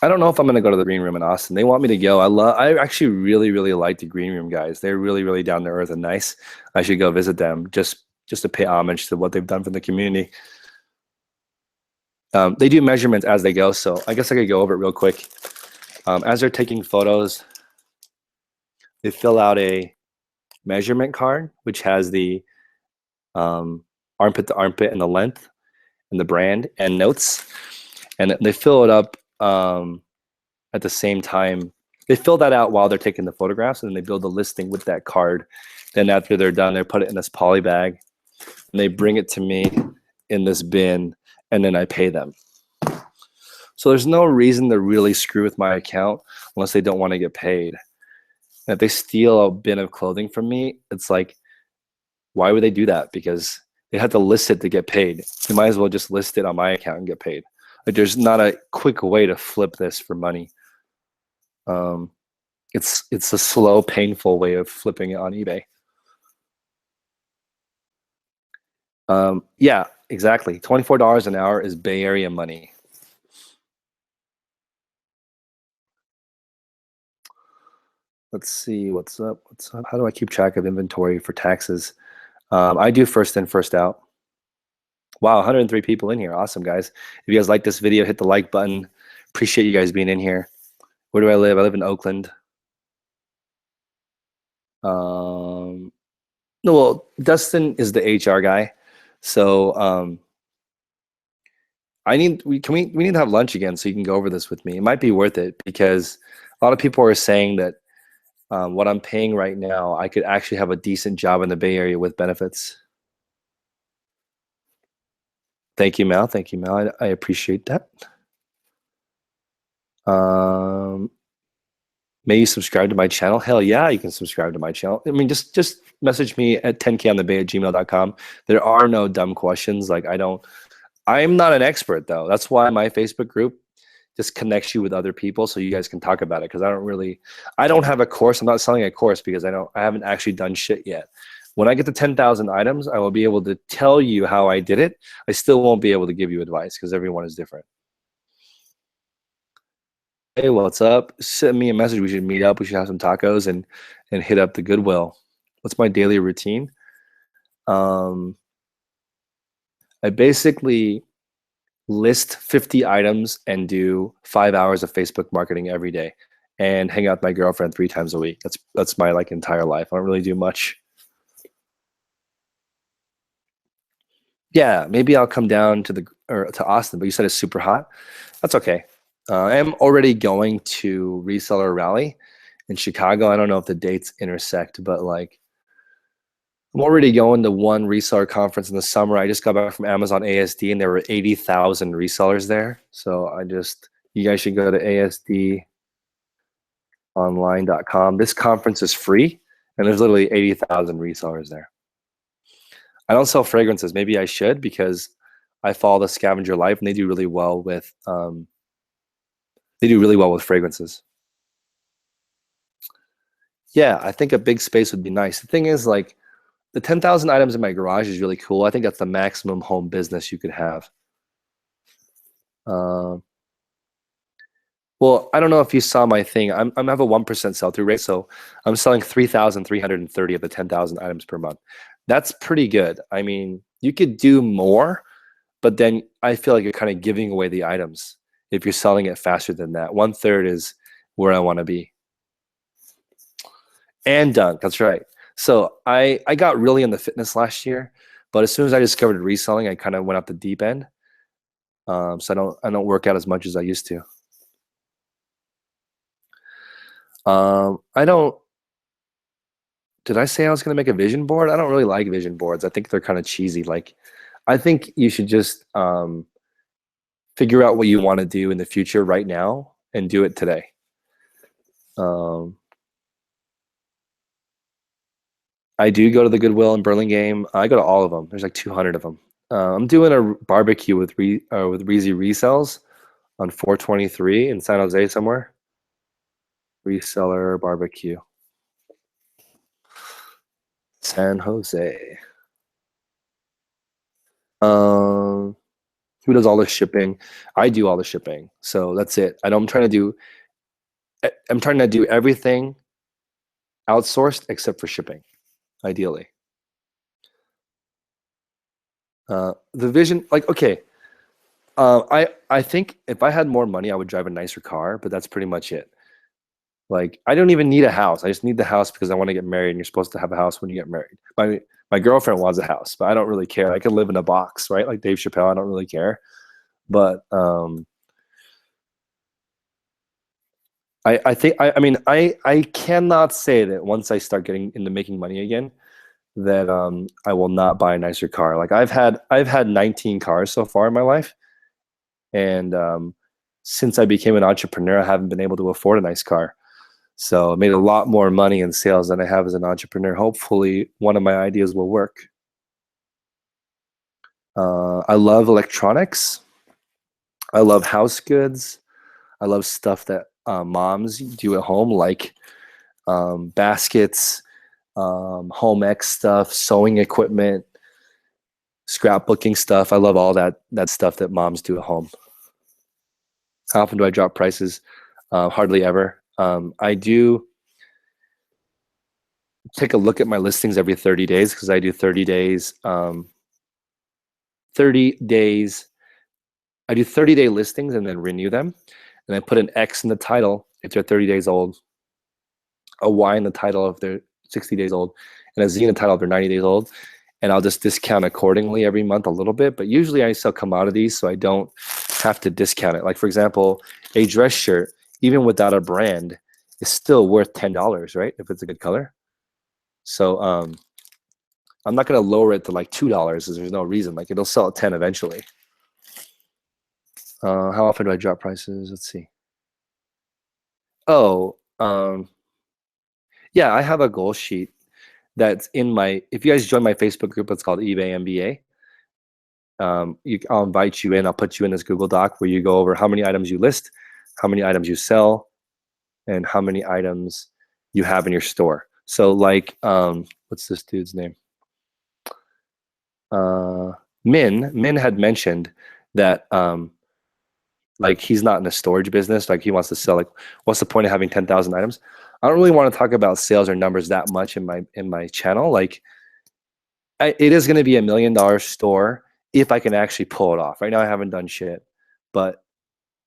I don't know if I'm gonna go to the green room in Austin. They want me to go. I actually really like the green room guys. They're really down to earth and nice. I should go visit them just to pay homage to what they've done for the community. They do measurements as they go, so I guess I could go over it real quick. As they're taking photos, they fill out a measurement card, which has the armpit to armpit and the length. and the brand and notes, and they fill it up at the same time. They fill that out while they're taking the photographs, and then they build the listing with that card. Then after they're done, they put it in this poly bag, and they bring it to me in this bin, and then I pay them. So there's no reason to really screw with my account unless they don't want to get paid. And if they steal a bin of clothing from me, it's like, why would they do that? Because they have to list it to get paid. You might as well just list it on my account and get paid. Like, there's not a quick way to flip this for money. It's a slow, painful way of flipping it on eBay. Yeah, exactly. $24 an hour is Bay Area money. Let's see what's up. What's up? How do I keep track of inventory for taxes? I do first in, first out. Wow, 103 people in here. Awesome, guys. If you guys like this video, hit the like button. Appreciate you guys being in here. Where do I live? I live in Oakland. No, well, Dustin is the HR guy. So we need to have lunch again so you can go over this with me. It might be worth it because a lot of people are saying that what I'm paying right now, I could actually have a decent job in the Bay Area with benefits. Thank you, Mal. Thank you, Mal. I appreciate that. May you subscribe to my channel? Hell yeah, you can subscribe to my channel. I mean, just message me at 10konthebay@gmail.com. There are no dumb questions. Like, I'm not an expert though. That's why my Facebook group just connects you with other people so you guys can talk about it. Because I don't have a course. I'm not selling a course because I haven't actually done shit yet. When I get to 10,000 items, I will be able to tell you how I did it. I still won't be able to give you advice because everyone is different. Hey, what's up? Send me a message. We should meet up. We should have some tacos and hit up the Goodwill. What's my daily routine? I basically list 50 items and do 5 hours of Facebook marketing every day and hang out with my girlfriend 3 times a week. That's my like entire life. I don't really do much. Yeah, maybe I'll come down to Austin, but you said it's super hot. That's okay. I am already going to Reseller Rally in Chicago. I don't know if the dates intersect, but like I'm already going to one reseller conference in the summer. I just got back from Amazon ASD and there were 80,000 resellers there. So you guys should go to asdonline.com. This conference is free and there's literally 80,000 resellers there. I don't sell fragrances. Maybe I should because I follow the Scavenger Life and they do really well with fragrances. Yeah, I think a big space would be nice. The thing is, like, the 10,000 items in my garage is really cool. I think that's the maximum home business you could have. Well, I don't know if you saw my thing. I have a 1% sell-through rate, so I'm selling 3,330 of the 10,000 items per month. That's pretty good. I mean, you could do more, but then I feel like you're kind of giving away the items if you're selling it faster than that. 1/3 is where I want to be. And done. That's right. So I got really into fitness last year, but as soon as I discovered reselling, I kind of went up the deep end. So I don't work out as much as I used to. Did I say I was going to make a vision board? I don't really like vision boards. I think they're kind of cheesy. Like, I think you should just figure out what you want to do in the future right now and do it today. I do go to the Goodwill in Burlingame. I go to all of them. There's like 200 of them. I'm doing a barbecue with Reezy Resells on 423 in San Jose somewhere. Reseller barbecue. San Jose. Who does all the shipping? I do all the shipping. So that's it. I'm trying to do everything outsourced except for shipping, ideally. The vision, like, okay. I think if I had more money, I would drive a nicer car, but that's pretty much it. Like, I don't even need a house. I just need the house because I want to get married, and you're supposed to have a house when you get married. My My girlfriend wants a house, but I don't really care. I could live in a box, right? Like Dave Chappelle, I don't really care. But I think I mean I cannot say that once I start getting into making money again that I will not buy a nicer car. Like I've had 19 cars so far in my life, and since I became an entrepreneur, I haven't been able to afford a nice car. So I made a lot more money in sales than I have as an entrepreneur. Hopefully, one of my ideas will work. I love electronics. I love house goods. I love stuff that moms do at home, like baskets, home ec stuff, sewing equipment, scrapbooking stuff. I love all that stuff that moms do at home. How often do I drop prices? Hardly ever. I do take a look at my listings every 30 days because I do 30 days. 30 days. I do 30-day listings and then renew them. And I put an X in the title if they're 30 days old, a Y in the title if they're 60 days old, and a Z in the title if they're 90 days old. And I'll just discount accordingly every month a little bit. But usually I sell commodities, so I don't have to discount it. Like, for example, a dress shirt, even without a brand, is still worth $10, right? If it's a good color. So I'm not going to lower it to like $2 because there's no reason. Like, it'll sell at 10 eventually. How often do I drop prices? Let's see. Oh, yeah, I have a goal sheet that's in my, if you guys join my Facebook group, it's called eBay MBA. I'll invite you in. I'll put you in this Google Doc where you go over how many items you list, how many items you sell, and how many items you have in your store. So like, what's this dude's name? Min had mentioned that like he's not in the storage business. Like he wants to sell. Like, what's the point of having 10,000 items? I don't really want to talk about sales or numbers that much in my channel. Like, it is going to be $1 million store if I can actually pull it off. Right now, I haven't done shit, but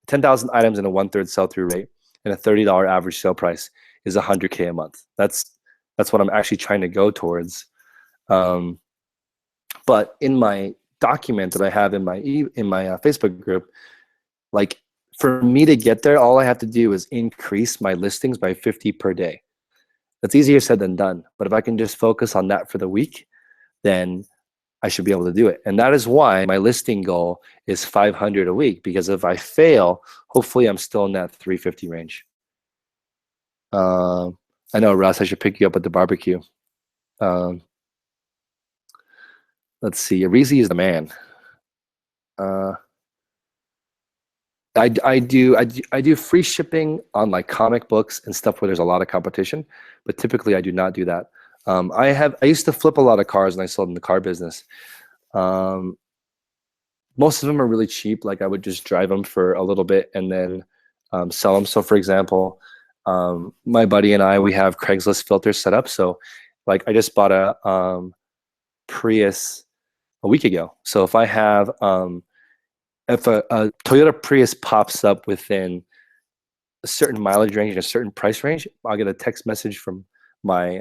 10,000 items and a 1/3 sell-through rate and a $30 average sale price is $100K a month. That's what I'm actually trying to go towards. But in my document that I have in my Facebook group, like for me to get there, all I have to do is increase my listings by 50 per day. That's easier said than done. But if I can just focus on that for the week, then I should be able to do it. And that is why my listing goal is 500 a week, because if I fail, hopefully I'm still in that 350 range. I know, Russ, I should pick you up at the barbecue. Let's see. Arizi is the man. I do free shipping on like comic books and stuff where there's a lot of competition, but typically I do not do that. I used to flip a lot of cars and I sold in the car business. Most of them are really cheap. Like I would just drive them for a little bit and then sell them. So for example, my buddy and we have Craigslist filters set up. So like I just bought a Prius a week ago. So if I have if a Toyota Prius pops up within a certain mileage range and a certain price range, I'll get a text message from my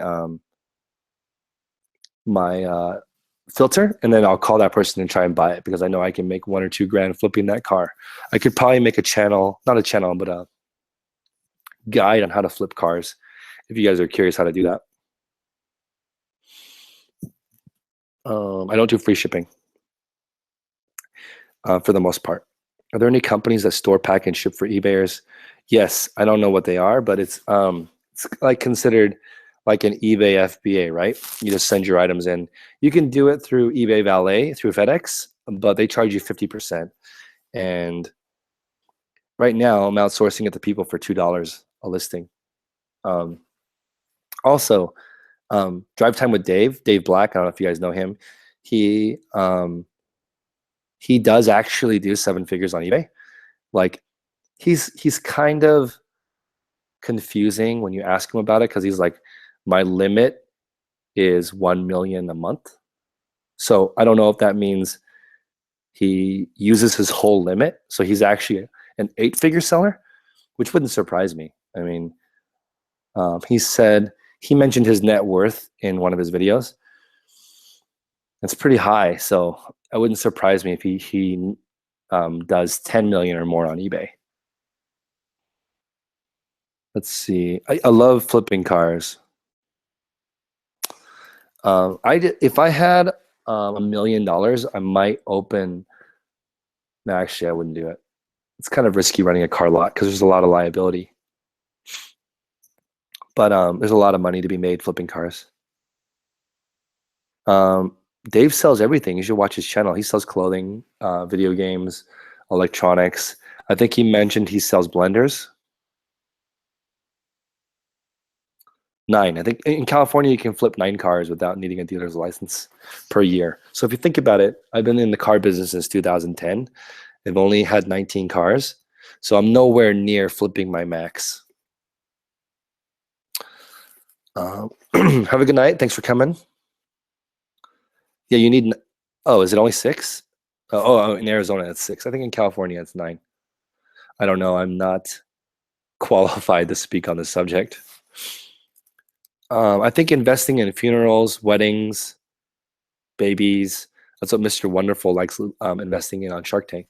filter, and then I'll call that person and try and buy it because I know I can make $1 or $2 grand flipping that car. I could probably make a channel, not a channel, but a guide on how to flip cars if you guys are curious how to do that. I don't do free shipping for the most part. Are there any companies that store, pack, and ship for eBayers? Yes, I don't know what they are, but it's like considered like an eBay FBA, right? You just send your items in. You can do it through eBay Valet, through FedEx, but they charge you 50%. And right now, I'm outsourcing it to people for $2 a listing. Also, Drive Time with Dave Black. I don't know if you guys know him. He does actually do 7 figures on eBay. Like he's kind of confusing when you ask him about it because he's like, my limit is 1 million a month. So I don't know if that means he uses his whole limit. So he's actually an 8-figure seller, which wouldn't surprise me. I mean, he mentioned his net worth in one of his videos. It's pretty high, so it wouldn't surprise me if he does 10 million or more on eBay. Let's see. I love flipping cars. If I had $1 million, I might open. No, actually, I wouldn't do it. It's kind of risky running a car lot because there's a lot of liability. But there's a lot of money to be made flipping cars. Dave sells everything. You should watch his channel. He sells clothing, video games, electronics. I think he mentioned he sells blenders. 9. I think in California you can flip 9 cars without needing a dealer's license per year. So if you think about it, I've been in the car business since 2010. I've only had 19 cars, so I'm nowhere near flipping my max. Have a good night. Thanks for coming. Yeah, you need. Oh, is it only 6? In Arizona it's 6. I think in California it's 9. I don't know. I'm not qualified to speak on this subject. I think investing in funerals, weddings, babies. That's what Mr. Wonderful likes investing in on Shark Tank.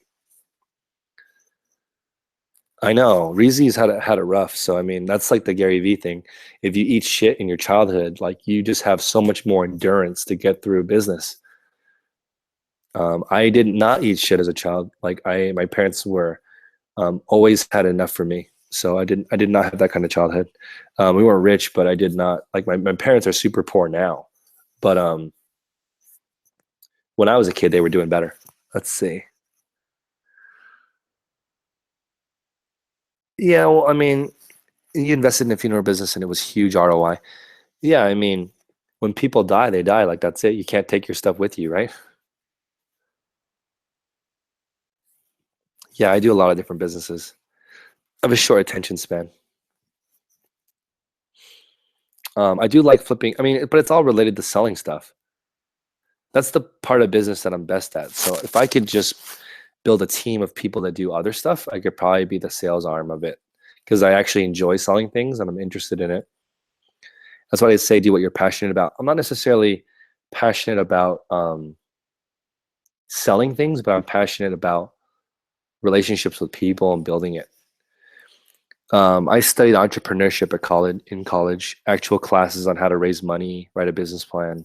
I know Reezy's had it rough. So I mean, that's like the Gary Vee thing. If you eat shit in your childhood, like you just have so much more endurance to get through business. I did not eat shit as a child. Like my parents were always had enough for me. So I did not have that kind of childhood. We weren't rich, but I did not like my parents are super poor now. But when I was a kid, they were doing better. Let's see. Yeah, well, I mean, you invested in a funeral business and it was huge ROI. Yeah, I mean, when people die, they die. Like that's it. You can't take your stuff with you, right? Yeah, I do a lot of different businesses. I have a short attention span. I do like flipping. I mean, but it's all related to selling stuff. That's the part of business that I'm best at. So if I could just build a team of people that do other stuff, I could probably be the sales arm of it because I actually enjoy selling things and I'm interested in it. That's why I say do what you're passionate about. I'm not necessarily passionate about selling things, but I'm passionate about relationships with people and building it. I studied entrepreneurship at college, actual classes on how to raise money, write a business plan.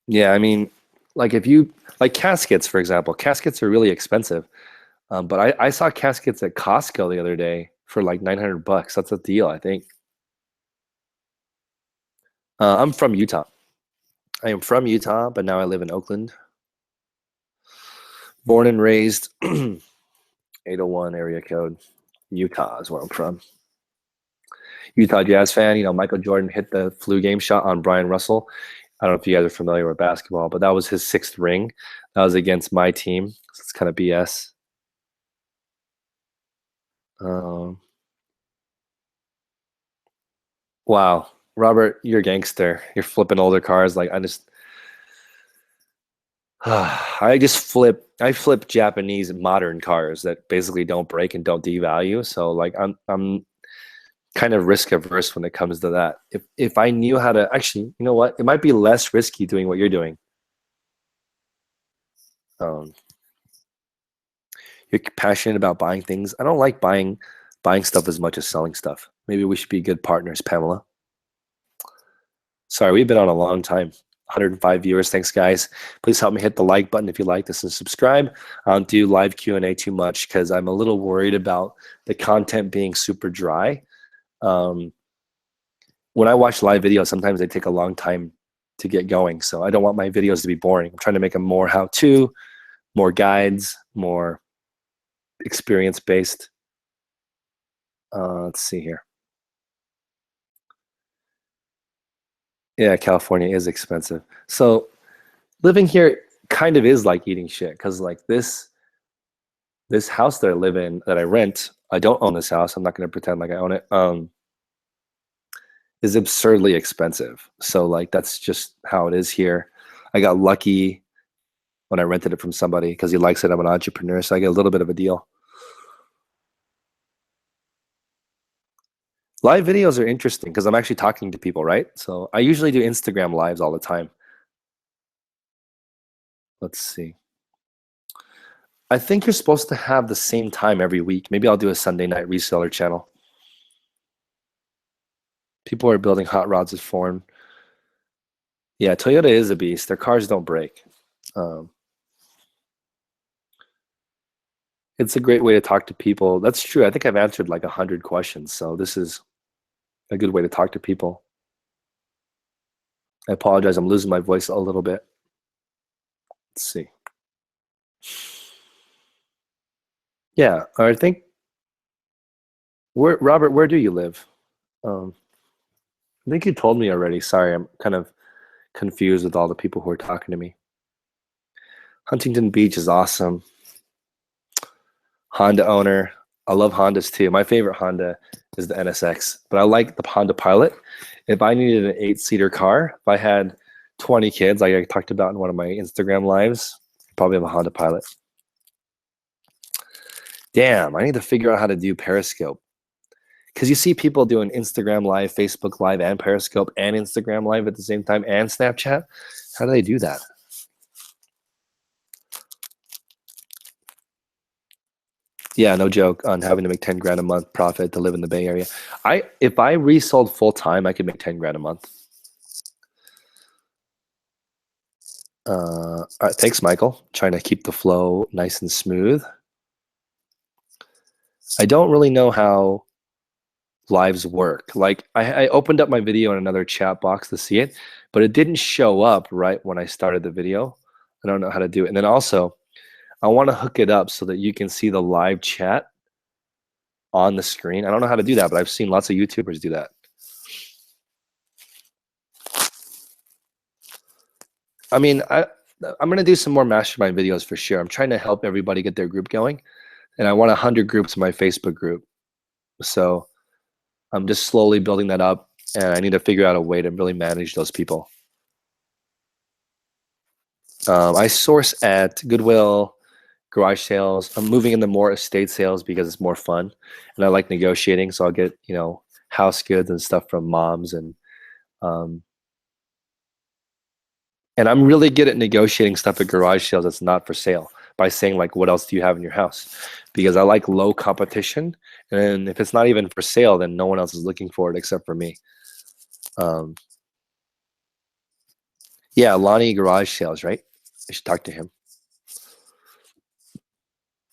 Yeah, I mean, like if you like caskets, for example, caskets are really expensive. But I saw caskets at Costco the other day for like $900. That's a deal, I think. I'm from Utah. I am from Utah, but now I live in Oakland. Born and raised, 801 area code. Utah is where I'm from. Utah Jazz fan. You know, Michael Jordan hit the flu game shot on Brian Russell. I don't know if you guys are familiar with basketball, but that was his 6th ring. That was against my team. So it's kind of BS. Um, wow, Robert, you're a gangster. You're flipping older cars. Like I flip Japanese modern cars that basically don't break and don't devalue. So like I'm kind of risk averse when it comes to that. If I knew how to actually, you know what? It might be less risky doing what you're doing. Um, you're passionate about buying things. I don't like buying stuff as much as selling stuff. Maybe we should be good partners, Pamela. Sorry, we've been on a long time. 105 viewers. Thanks, guys. Please help me hit the like button if you like this and subscribe. I don't do live Q&A too much because I'm a little worried about the content being super dry. Um, when I watch live videos, sometimes they take a long time to get going. So I don't want my videos to be boring. I'm trying to make them more how-to, more guides, more experience-based. Let's see here. Yeah, California is expensive. So living here kind of is like eating shit because like this house that I live in that I rent, I don't own this house. I'm not going to pretend like I own it. Is absurdly expensive. So like that's just how it is here. I got lucky when I rented it from somebody because he likes it. I'm an entrepreneur, so I get a little bit of a deal. Live videos are interesting because I'm actually talking to people, right? So I usually do Instagram lives all the time. Let's see. I think you're supposed to have the same time every week. Maybe I'll do a Sunday night reseller channel. People are building hot rods with foreign. Yeah, Toyota is a beast. Their cars don't break. Um, it's a great way to talk to people. That's true. I think I've answered like 100 questions. So this is a good way to talk to people. I apologize. I'm losing my voice a little bit. Let's see. Yeah, I think Robert, where do you live? Um, I think you told me already. Sorry, I'm kind of confused with all the people who are talking to me. Huntington Beach is awesome. Honda owner. I love Hondas too. My favorite Honda is the NSX, but I like the Honda Pilot. If I needed an 8-seater car, if I had 20 kids, like I talked about in one of my Instagram lives, I'd probably have a Honda Pilot. Damn, I need to figure out how to do Periscope. Because you see people doing Instagram Live, Facebook Live, and Periscope, and Instagram Live at the same time, and Snapchat. How do they do that? Yeah, no joke on having to make 10 grand a month profit to live in the Bay Area. If I resold full time, I could make 10 grand a month. All right, thanks, Michael. Trying to keep the flow nice and smooth. I don't really know how lives work. Like I opened up my video in another chat box to see it, but it didn't show up right when I started the video. I don't know how to do it. And then also, I want to hook it up so that you can see the live chat on the screen. I don't know how to do that, but I've seen lots of YouTubers do that. I mean, I'm going to do some more mastermind videos for sure. I'm trying to help everybody get their group going, and I want 100 groups in my Facebook group. So I'm just slowly building that up, and I need to figure out a way to really manage those people. I source at Goodwill, garage sales. I'm moving into more estate sales because it's more fun, and I like negotiating. So I'll get house goods and stuff from moms, um, and I'm really good at negotiating stuff at garage sales that's not for sale by saying like, what else do you have in your house? Because I like low competition, and if it's not even for sale, then no one else is looking for it except for me. Yeah, Lonnie garage sales, right? I should talk to him.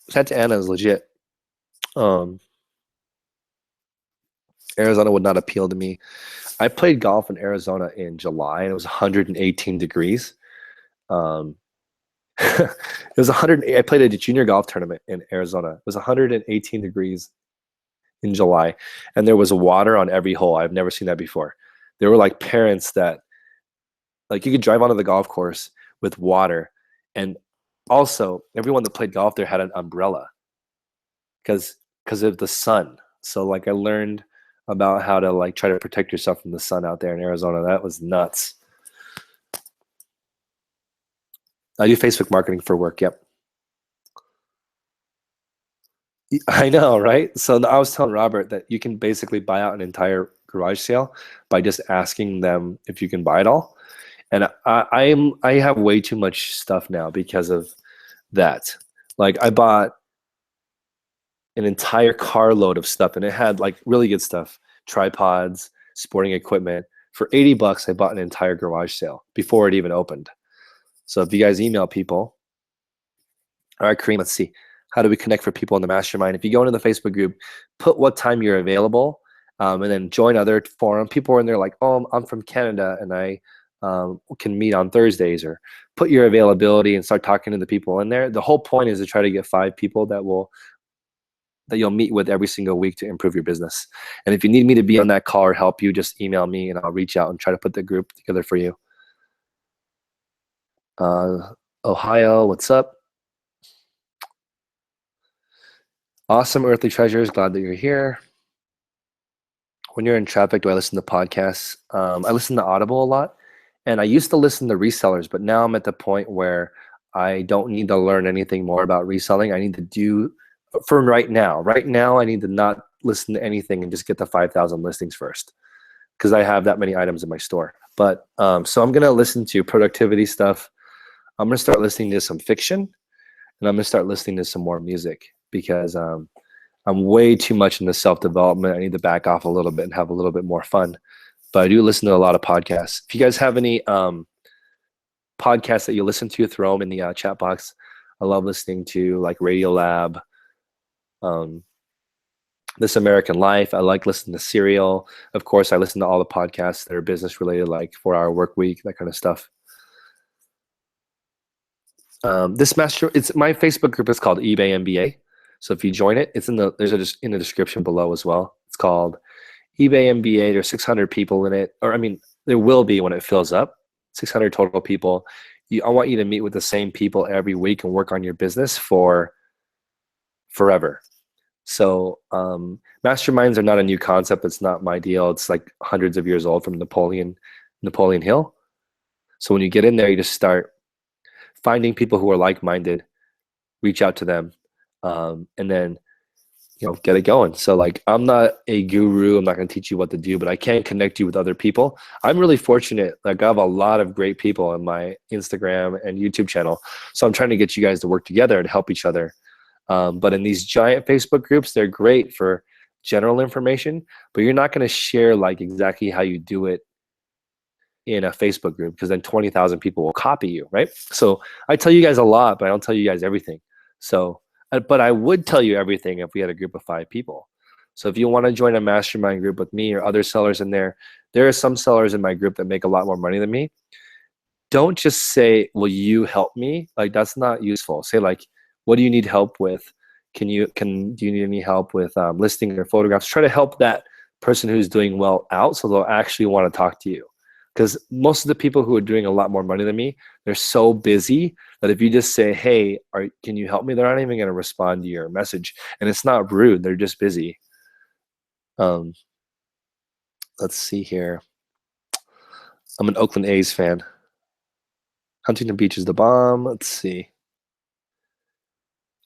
Santa Ana is legit. Arizona would not appeal to me. I played golf in Arizona in July, and it was 118 degrees. It was 100. I played a junior golf tournament in Arizona. It was 118 degrees in July, and there was water on every hole. I've never seen that before. There were like parents that, like, you could drive onto the golf course with water, and also everyone that played golf there had an umbrella because of the sun. So like I learned about how to like try to protect yourself from the sun out there in Arizona. That was nuts. I do Facebook marketing for work. Yep. I know, right? So I was telling Robert that you can basically buy out an entire garage sale by just asking them if you can buy it all. And I have way too much stuff now because of that. Like I bought an entire carload of stuff, and it had like really good stuff, tripods, sporting equipment. For 80 bucks, I bought an entire garage sale before it even opened. So if you guys email people, all right, Kareem, let's see. How do we connect for people in the mastermind? If you go into the Facebook group, put what time you're available, and then join other forum. People are in there like, oh, I'm from Canada and I can meet on Thursdays, or put your availability and start talking to the people in there. The whole point is to try to get 5 people that you'll meet with every single week to improve your business. And if you need me to be on that call or help you, just email me and I'll reach out and try to put the group together for you. Ohio, what's up? Awesome earthly treasures, glad that you're here. When you're in traffic, do I listen to podcasts? I listen to Audible a lot, and I used to listen to resellers, but now I'm at the point where I don't need to learn anything more about reselling. I need to do, for right now, I need to not listen to anything and just get the 5,000 listings first, because I have that many items in my store. But so I'm gonna listen to productivity stuff. I'm gonna start listening to some fiction, and I'm gonna start listening to some more music, because I'm way too much into self-development. I need to back off a little bit and have a little bit more fun. But I do listen to a lot of podcasts. If you guys have any podcasts that you listen to, throw them in the chat box. I love listening to like Radiolab, um, This American Life. I like listening to Serial. Of course, I listen to all the podcasts that are business related, like 4 Hour Work Week, that kind of stuff. It's my Facebook group is called eBay MBA. So if you join it, it's in the in the description below as well. It's called eBay MBA. There's 600 people in it, or I mean, there will be when it fills up. 600 total people. I want you to meet with the same people every week and work on your business for forever. So masterminds are not a new concept. It's not my deal. It's like hundreds of years old, from Napoleon Hill. So when you get in there, you just start finding people who are like-minded, reach out to them, and then get it going. So like, I'm not a guru. I'm not going to teach you what to do, but I can connect you with other people. I'm really fortunate. Like, I have a lot of great people on my Instagram and YouTube channel. So I'm trying to get you guys to work together and help each other. But in these giant Facebook groups, they're great for general information, but you're not going to share like exactly how you do it in a Facebook group, because then 20,000 people will copy you, right? So I tell you guys a lot, but I don't tell you guys everything. So, but I would tell you everything if we had a group of 5 people. So if you want to join a mastermind group with me or other sellers in there are some sellers in my group that make a lot more money than me. Don't just say, will you help me? Like, that's not useful. Say like, what do you need help with? Do you need any help with listing your photographs? Try to help that person who's doing well out, so they'll actually want to talk to you. Because most of the people who are doing a lot more money than me, they're so busy that if you just say, hey, can you help me? They're not even going to respond to your message. And it's not rude. They're just busy. Let's see here. I'm an Oakland A's fan. Huntington Beach is the bomb. Let's see.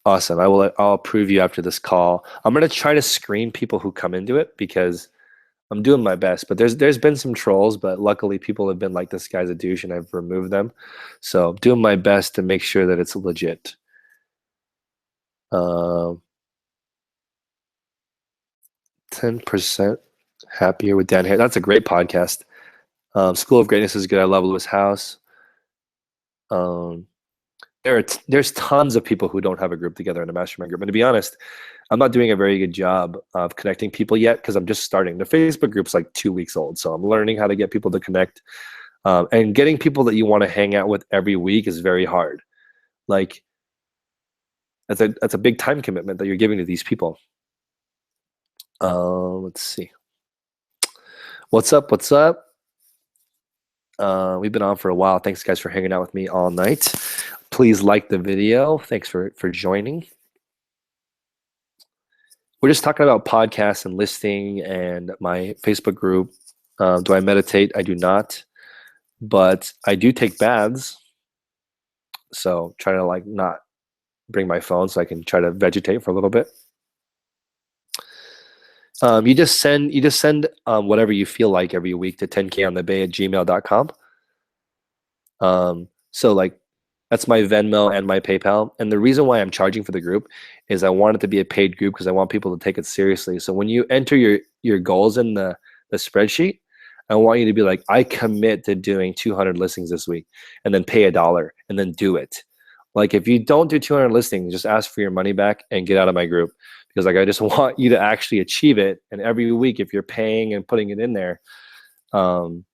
Awesome. I'll approve you after this call. I'm going to try to screen people who come into it, because I'm doing my best, but there's been some trolls, but luckily people have been like, this guy's a douche, and I've removed them. So I'm doing my best to make sure that it's legit. 10% happier with Dan Harris. That's a great podcast. School of Greatness is good. I love Lewis House. There's tons of people who don't have a group together in a mastermind group. And to be honest, I'm not doing a very good job of connecting people yet, because I'm just starting. The Facebook group's like 2 weeks old. So I'm learning how to get people to connect. And getting people that you want to hang out with every week is very hard. Like, that's a big time commitment that you're giving to these people. Let's see. What's up? What's up? We've been on for a while. Thanks, guys, for hanging out with me all night. Please like the video. Thanks for joining. We're just talking about podcasts and listing and my Facebook group. Do I meditate? I do not, but I do take baths. So trying to like not bring my phone so I can try to vegetate for a little bit. You just send whatever you feel like every week to 10konthebay@gmail.com. So like, that's my Venmo and my PayPal. And the reason why I'm charging for the group is I want it to be a paid group, because I want people to take it seriously. So when you enter your goals in the spreadsheet, I want you to be like, I commit to doing 200 listings this week, and then pay $1 and then do it. Like, if you don't do 200 listings, just ask for your money back and get out of my group, because like, I just want you to actually achieve it. And every week, if you're paying and putting it in there, then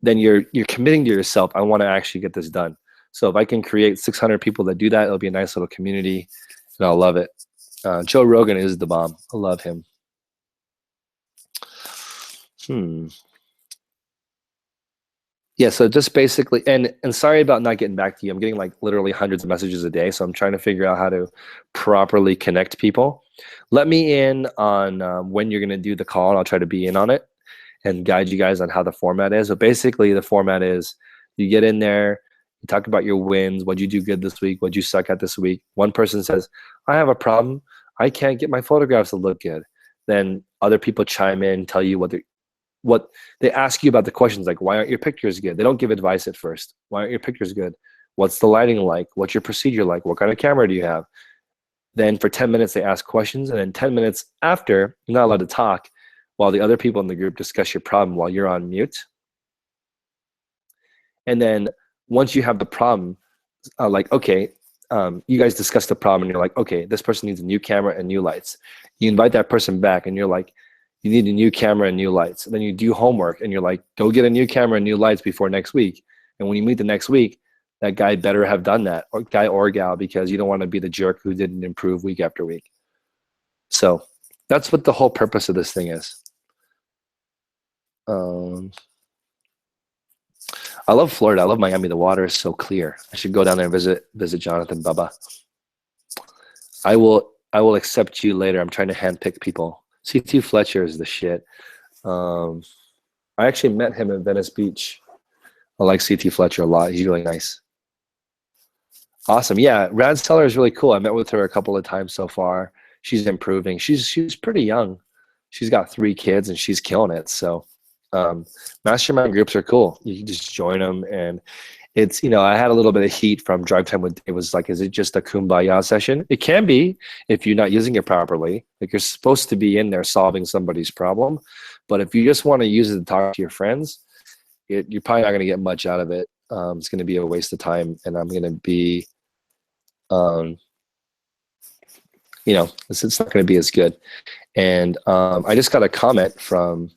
you're committing to yourself. I want to actually get this done. So if I can create 600 people that do that, it'll be a nice little community, and I'll love it. Joe Rogan is the bomb. I love him. Yeah, so just basically, and sorry about not getting back to you. I'm getting like literally hundreds of messages a day, so I'm trying to figure out how to properly connect people. Let me in on when you're going to do the call, and I'll try to be in on it and guide you guys on how the format is. So basically, the format is, you get in there, you talk about your wins, what'd you do good this week, what'd you suck at this week. One person says, I have a problem. I can't get my photographs to look good. Then other people chime in, tell you what they ask you about the questions, like, why aren't your pictures good? They don't give advice at first. Why aren't your pictures good? What's the lighting like? What's your procedure like? What kind of camera do you have? Then for 10 minutes, they ask questions. And then 10 minutes after, you're not allowed to talk while the other people in the group discuss your problem while you're on mute. And then once you have the problem, like, okay, you guys discuss the problem and you're like, okay, this person needs a new camera and new lights. You invite that person back and you're like, you need a new camera and new lights. And then you do homework and you're like, go get a new camera and new lights before next week. And when you meet the next week, that guy better have done that, or guy or gal, because you don't want to be the jerk who didn't improve week after week. So that's what the whole purpose of this thing is. I love Florida. I love Miami. The water is so clear. I should go down there and visit Jonathan Bubba. I will accept you later. I'm trying to handpick people. CT Fletcher is the shit. I actually met him in Venice Beach. I like CT Fletcher a lot. He's really nice. Awesome. Yeah, Rad Seller is really cool. I met with her a couple of times so far. She's improving. She's pretty young. She's got 3 kids and she's killing it. So mastermind groups are cool. You can just join them, and it's, you know, I had a little bit of heat from Drive Time with Dave. It was like, is it just a kumbaya session? It can be if you're not using it properly. Like, you're supposed to be in there solving somebody's problem, but if you just want to use it to talk to your friends, you're probably not going to get much out of it. It's going to be a waste of time, and I'm going to be, you know, it's not going to be as good. And I just got a comment from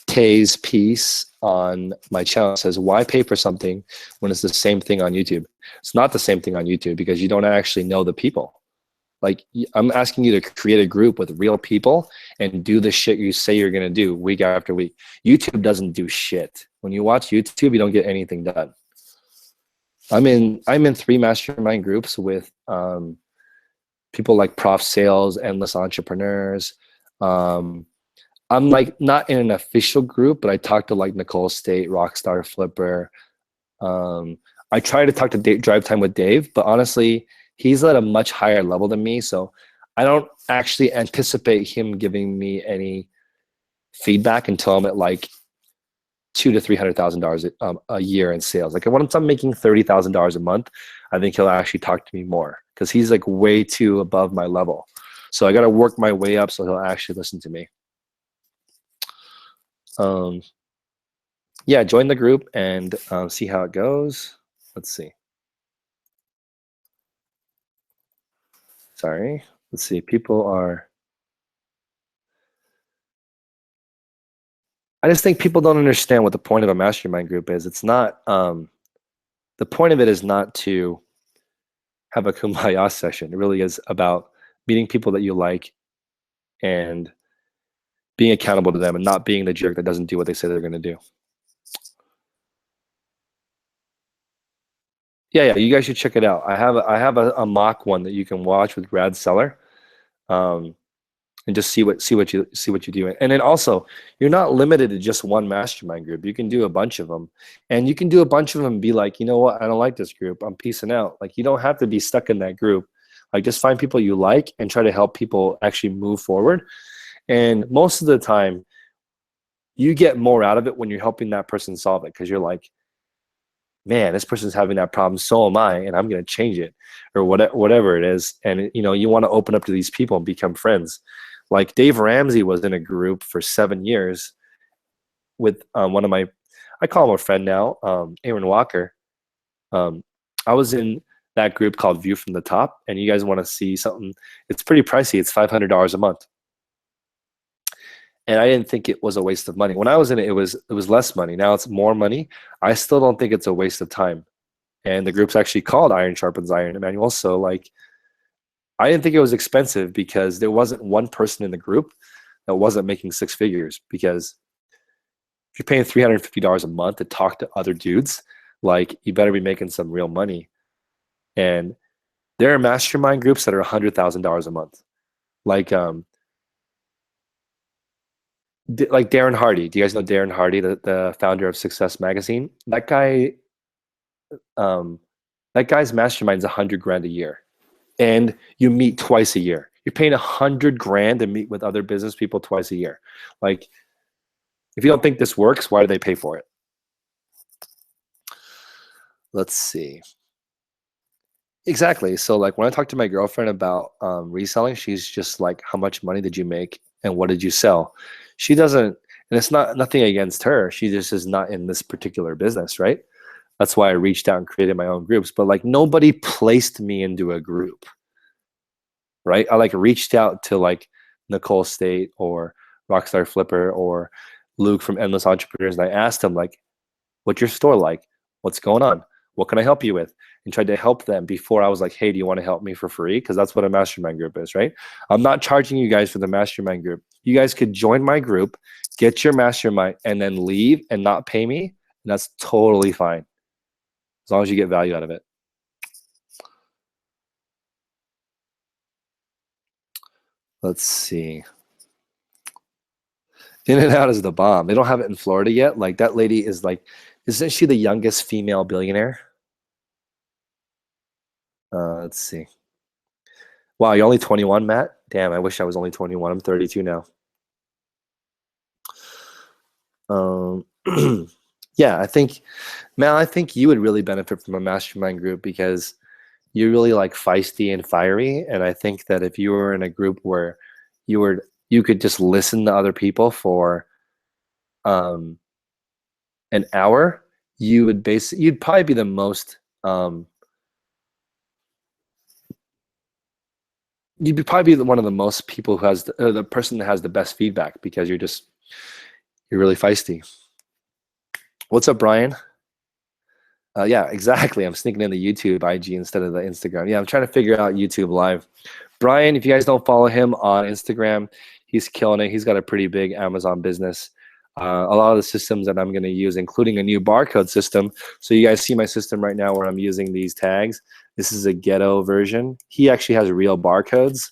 Tay's piece on my channel. It says, why pay for something when it's the same thing on YouTube? It's not the same thing on YouTube because you don't actually know the people. Like, I'm asking you to create a group with real people and do the shit you say you're going to do week after week. YouTube doesn't do shit. When you watch YouTube, you don't get anything done. I'm in 3 mastermind groups with people like Prof Sales, Endless Entrepreneurs. I'm like not in an official group, but I talk to like Nicole State, Rockstar Flipper. I try to talk to Drive Time with Dave, but honestly, he's at a much higher level than me. So I don't actually anticipate him giving me any feedback until I'm at like $200,000 to $300,000 a year in sales. Like, once I'm making $30,000 a month, I think he'll actually talk to me more, because he's like way too above my level. So I got to work my way up so he'll actually listen to me. Yeah, join the group and see how it goes. Let's see. Sorry. Let's see. People are. I just think people don't understand what the point of a mastermind group is. It's not. The point of it is not to have a kumbaya session. It really is about meeting people that you like and being accountable to them and not being the jerk that doesn't do what they say they're going to do. Yeah, you guys should check it out. I have a mock one that you can watch with Rad Seller, and just see what you do. And then also, you're not limited to just one mastermind group. You can do a bunch of them, and you can do a bunch of them and be like, you know what, I don't like this group. I'm peacing out. Like, you don't have to be stuck in that group. Like, just find people you like and try to help people actually move forward. And most of the time, you get more out of it when you're helping that person solve it, because you're like, man, this person's having that problem, so am I, and I'm going to change it, or whatever it is. And you know, you want to open up to these people and become friends. Like, Dave Ramsey was in a group for 7 years with one of my, I call him a friend now, Aaron Walker. I was in that group called View from the Top, and you guys want to see something, it's pretty pricey. It's $500 a month. And I didn't think it was a waste of money. When I was in it, it was less money. Now it's more money. I still don't think it's a waste of time. And the group's actually called Iron Sharpens Iron, Emmanuel. So like, I didn't think it was expensive because there wasn't one person in the group that wasn't making 6 figures. Because if you're paying $350 a month to talk to other dudes, like, you better be making some real money. And there are mastermind groups that are $100,000 a month. Like Darren Hardy. Do you guys know Darren Hardy, the founder of Success Magazine? That guy, that guy's mastermind's $100,000 a year, and you meet twice a year. You're paying $100,000 to meet with other business people twice a year. Like, if you don't think this works, why do they pay for it? Let's see. Exactly. So like when I talk to my girlfriend about reselling, she's just like, how much money did you make and what did you sell? She doesn't, and it's not nothing against her. She just is not in this particular business, right? That's why I reached out and created my own groups. But like nobody placed me into a group, right? I like reached out to like Nicole State or Rockstar Flipper or Luke from Endless Entrepreneurs, and I asked them like, what's your store like? What's going on? What can I help you with? And tried to help them before I was like, hey, do you want to help me for free? Because that's what a mastermind group is, right? I'm not charging you guys for the mastermind group. You guys could join my group, get your mastermind, and then leave and not pay me. And that's totally fine as long as you get value out of it. Let's see. In and Out is the bomb. They don't have it in Florida yet. Like that lady is like, isn't she the youngest female billionaire? Let's see. Wow, you're only 21, Matt? Damn, I wish I was only 21. I'm 32 now. Um, yeah, I think, Mal, I think you would really benefit from a mastermind group because you're really like feisty and fiery. And I think that if you were in a group where you could just listen to other people for um, an hour, you'd probably be the most you'd be probably one of the most people who has the person that has the best feedback because you're really feisty. What's up, Brian? Yeah, exactly. I'm sneaking in the YouTube IG instead of the Instagram. Yeah, I'm trying to figure out YouTube Live. Brian, if you guys don't follow him on Instagram, he's killing it. He's got a pretty big Amazon business. A lot of the systems that I'm going to use, including a new barcode system. So you guys see my system right now where I'm using these tags. This is a ghetto version. He actually has real barcodes.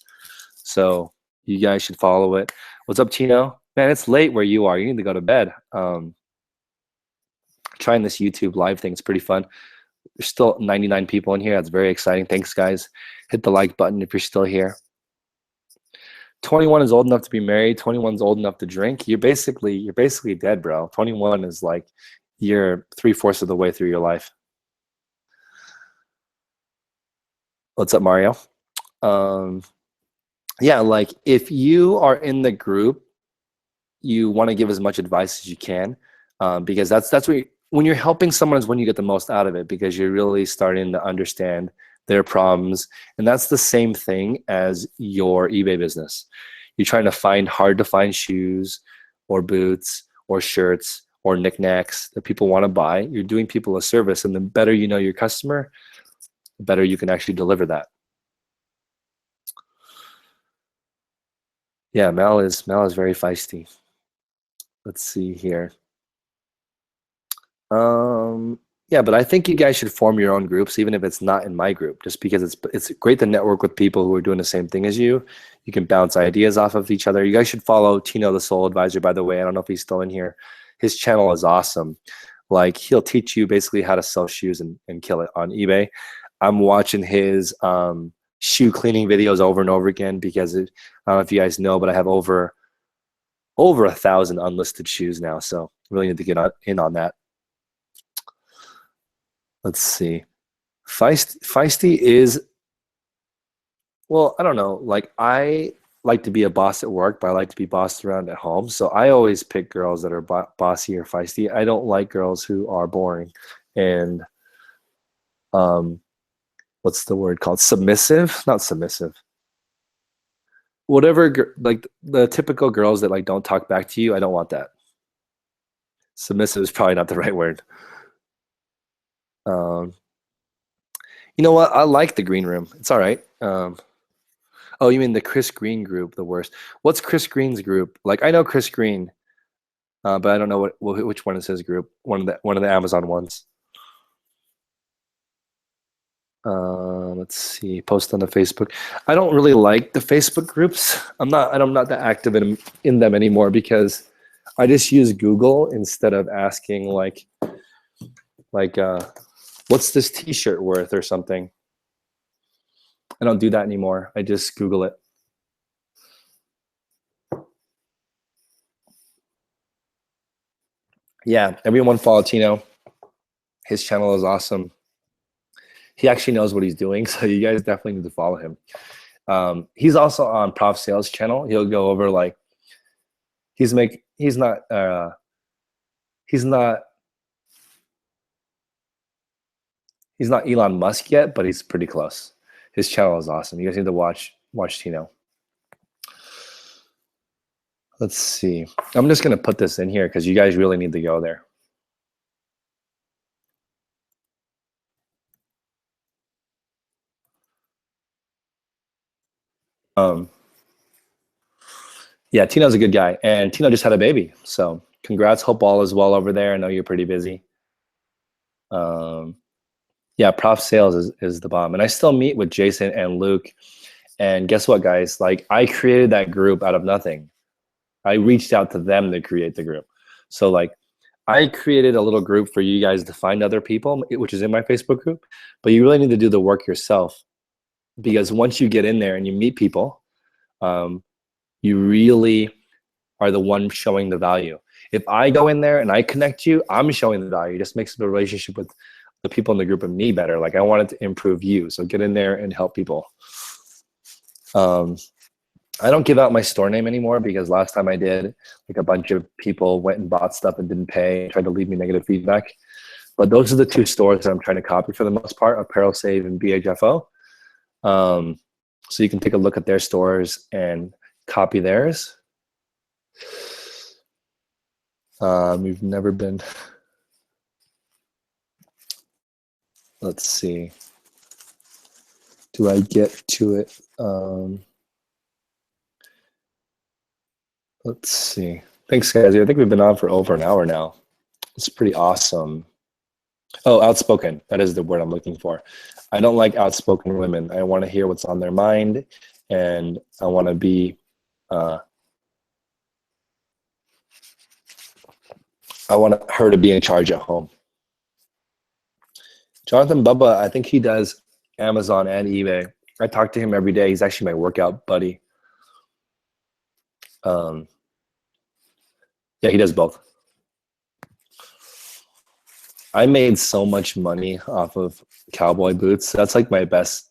So you guys should follow it. What's up, Tino? Man, it's late where you are. You need to go to bed. Trying this YouTube live thing is pretty fun. There's still 99 people in here. That's very exciting. Thanks, guys. Hit the like button if you're still here. 21 is old enough to be married. 21 is old enough to drink. You're basically dead, bro. 21 is like you're 3/4 of the way through your life. What's up, Mario? Yeah, like if you are in the group, you want to give as much advice as you can, because that's when you're helping someone is when you get the most out of it because you're really starting to understand their problems. And that's the same thing as your eBay business. You're trying to find hard to find shoes or boots or shirts or knickknacks that people want to buy. You're doing people a service, and the better you know your customer, the better you can actually deliver that. Yeah, Mal is very feisty. Let's see here. Yeah, but I think you guys should form your own groups, even if it's not in my group, just because it's great to network with people who are doing the same thing as you. You can bounce ideas off of each other. You guys should follow Tino the Soul Advisor, by the way. I don't know if he's still in here. His channel is awesome. Like he'll teach you basically how to sell shoes and kill it on eBay. I'm watching his shoe cleaning videos over and over again because I don't know if you guys know, but I have over 1,000 unlisted shoes now, so really need to get in on that. Let's see. Feisty is, well, I don't know. Like I like to be a boss at work, but I like to be bossed around at home. So I always pick girls that are bossy or feisty. I don't like girls who are boring and what's the word called? Submissive? Not submissive. Whatever, like the typical girls that like don't talk back to you. I don't want that. Submissive is probably not the right word. Um, you know what? I like the green room. It's all right. Oh, you mean the Chris Green group? The worst. What's Chris Green's group? Like I know Chris Green, but I don't know which one is his group. One of the Amazon ones. Let's see. Post on the Facebook. I don't really like the Facebook groups. I'm not that active in them anymore because I just use Google instead of asking like what's this T-shirt worth or something. I don't do that anymore. I just Google it. Yeah, everyone follow Tino. His channel is awesome. He actually knows what he's doing, so you guys definitely need to follow him. He's also on Prof Sales channel. He'll go over like he's not Elon Musk yet, but he's pretty close. His channel is awesome. You guys need to watch Tino. Let's see. I'm just gonna put this in here because you guys really need to go there. Yeah, Tino's a good guy, and Tino just had a baby. So congrats. Hope all is well over there. I know you're pretty busy. Yeah, Prof Sales is the bomb, and I still meet with Jason and Luke. And guess what, guys? Like I created that group out of nothing. I reached out to them to create the group. So like I created a little group for you guys to find other people, which is in my Facebook group. But you really need to do the work yourself, because once you get in there and you meet people, you really are the one showing the value. If I go in there and I connect you, I'm showing the value. It just makes the relationship with the people in the group and me better. Like I wanted to improve you. So get in there and help people. I don't give out my store name anymore because last time I did, like a bunch of people went and bought stuff and didn't pay and tried to leave me negative feedback. But those are the two stores that I'm trying to copy for the most part, Apparel Save and BHFO. So you can take a look at their stores and copy theirs. We've never been. Let's see. Do I get to it? Let's see. Thanks, guys. I think we've been on for over an hour now. It's pretty awesome. Oh, outspoken. That is the word I'm looking for. I don't like outspoken women. I want to hear what's on their mind, and I want to be. I want her to be in charge at home. Jonathan Bubba, I think he does Amazon and eBay. I talk to him every day. He's actually my workout buddy. Yeah, he does both. I made so much money off of cowboy boots. That's like my best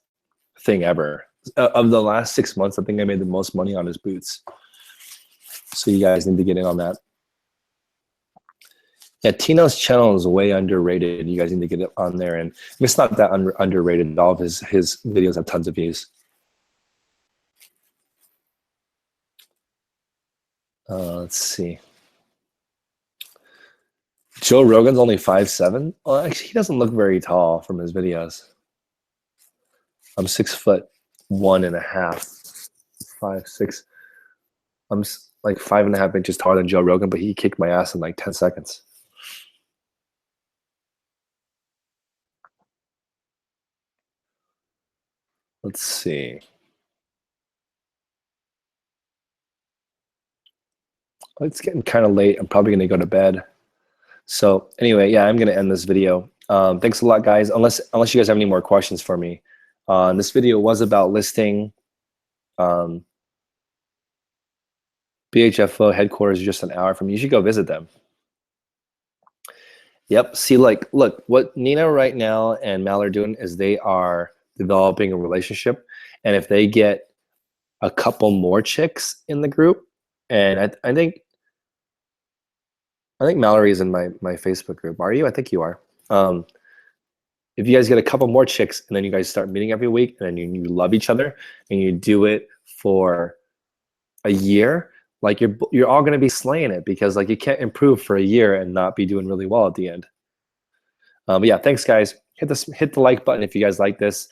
thing ever. Of the last 6 months, I think I made the most money on his boots. So you guys need to get in on that. Yeah, Tino's channel is way underrated. You guys need to get it on there. And it's not that underrated. All of his videos have tons of views. Let's see. Joe Rogan's only 5'7". Well, actually, he doesn't look very tall from his videos. I'm 6'1.5", 5'6". I'm like 5.5 inches taller than Joe Rogan, but he kicked my ass in like 10 seconds. Let's see. It's getting kind of late. I'm probably going to go to bed. So anyway, yeah, I'm going to end this video. Thanks a lot, guys. Unless you guys have any more questions for me. This video was about listing. BHFO headquarters is just an hour from you. You should go visit them. Yep. See, like, look, what Nina right now and Mal are doing is they are developing a relationship. And if they get a couple more chicks in the group, and I think Mallory is in my Facebook group. Are you? I think you are. If you guys get a couple more chicks and then you guys start meeting every week and then you love each other and you do it for a year, like you're all going to be slaying it, because like you can't improve for a year and not be doing really well at the end. But yeah, thanks guys. Hit the like button if you guys like this.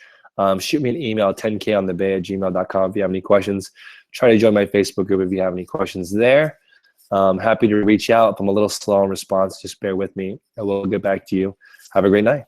Shoot me an email, 10konthebay@gmail.com if you have any questions. Try to join my Facebook group if you have any questions there. Happy to reach out. If I'm a little slow in response, just bear with me. I will get back to you. Have a great night.